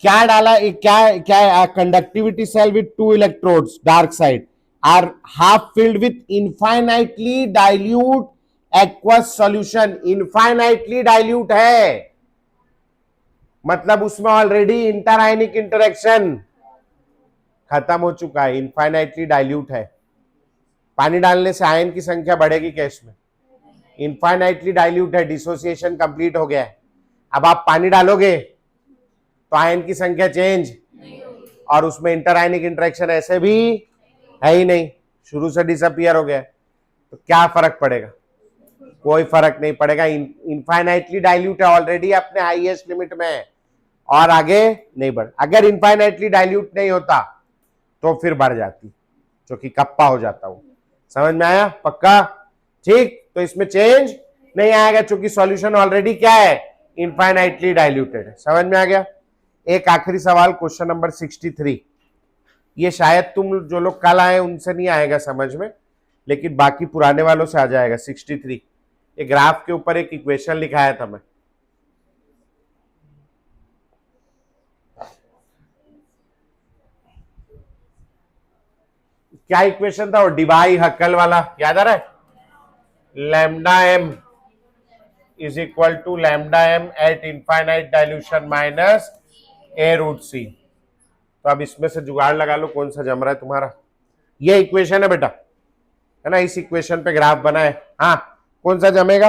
क्या डाला, क्या क्या conductivity cell with two electrodes dark side are half filled with infinitely dilute aqueous solution. Infinitely dilute है मतलब उसमें ऑलरेडी इंटरआयनिक इंटरेक्शन खत्म हो चुका है, इनफाइनाइटली डाइल्यूट है। पानी डालने से आयन की संख्या बढ़ेगी क्या इसमें? इनफाइनाइटली डाइल्यूट है, डिसोसिएशन कंप्लीट हो गया है। अब आप पानी डालोगे तो आयन की संख्या चेंज और उसमें इंटरआयनिक इंटरेक्शन ऐसे भी है ही नहीं, शुरू से डिसअपियर हो गया। तो क्या फर्क पड़ेगा? कोई फर्क नहीं पड़ेगा। इनफाइनाइटली डाइल्यूट है ऑलरेडी अपने हाईएस्ट लिमिट में और आगे नहीं बढ़। अगर इनफाइनाइटली डाइल्यूट नहीं होता तो फिर बढ़ जाती, जो कि कप्पा हो जाता वो। समझ में आया? पक्का? ठीक, तो इसमें चेंज नहीं आएगा क्योंकि सॉल्यूशन ऑलरेडी क्या है? इनफाइनाइटली डाइल्यूटेड है। समझ में आ गया? एक आखिरी सवाल, क्वेश्चन नंबर 63। ये शायद तुम जो लोग कल आए उनसे नहीं आएगा समझ में, लेकिन बाकी पुराने वालों से आ जाएगा। 63 एक ग्राफ के ऊपर एक इक्वेशन लिखाया था मैं। क्या इक्वेशन था वो? डिवाई हक्कल वाला, याद आ रहा है? Lambda M is equal to lambda M at infinite dilution minus A root C. तो अब इसमें से जुगाड़ लगा लो कौन सा जम रहा है तुम्हारा। ये इक्वेशन है बेटा, है ना? इस इक्वेशन पे ग्राफ बना है। हाँ, कौन सा जमेगा?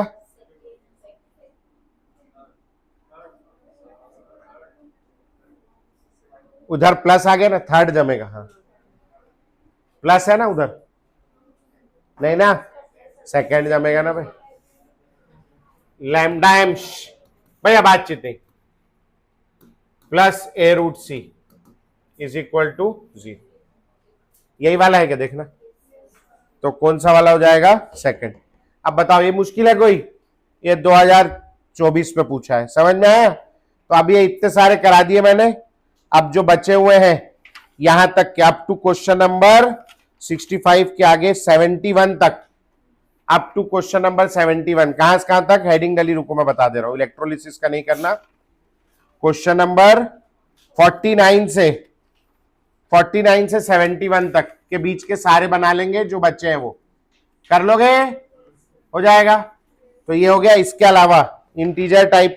उधर प्लस आ गया ना, थर्ड जमेगा। हाँ, प्लस है ना उधर, नहीं ना, सेकेंड जमेगा ना भाई। लैम्डा एम भैया बातचीत नहीं, plus A root C is equal to 0। यही वाला है क्या? देखना तो कौन सा वाला हो जाएगा? सेकंड। अब बताओ, ये मुश्किल है कोई? ये 2024 में पूछा है, समझ में आया? तो अब ये इतने सारे करा दिए मैंने। अब जो बचे हुए हैं यहां तक के, अप टू क्वेश्चन नंबर 65 के आगे 71 तक, अप टू क्वेश्चन नंबर 71 कहां से कहां तक हेडिंग डली, रुको मैं बता दे रहा हूं। इलेक्ट्रोलिसिस का नहीं करना। क्वेश्चन नंबर 49 से 71 तक के बीच के सारे बना लेंगे, जो बच्चे हैं वो कर लोगे, हो जाएगा। तो ये हो गया। इसके अलावा इंटीजर टाइप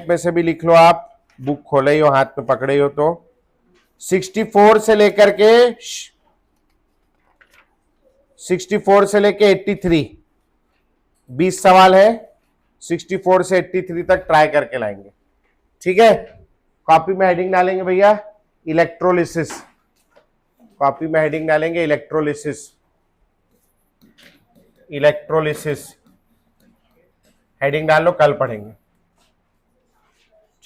में से भी लिख लो आप, बुक खोले हो, हाथ में पकड़े हो तो 64 से लेकर के 83 20 सवाल है। 64 से 83 तक ट्राई करके लाएंगे, ठीक है? कॉपी में हेडिंग डालेंगे भैया इलेक्ट्रोलिसिस, कॉपी में हेडिंग डालेंगे इलेक्ट्रोलिसिस। हेडिंग डाल लो, कल पढ़ेंगे,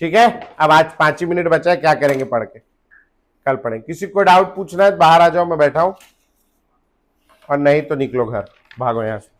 ठीक है? अब आज 5 ही मिनट बचा है, क्या करेंगे पढ़ के? कल पढ़ेंगे। किसी को डाउट पूछना है बाहर आ जाओ, मैं बैठा हूं, और नहीं तो निकलो घर, भागो यहां से।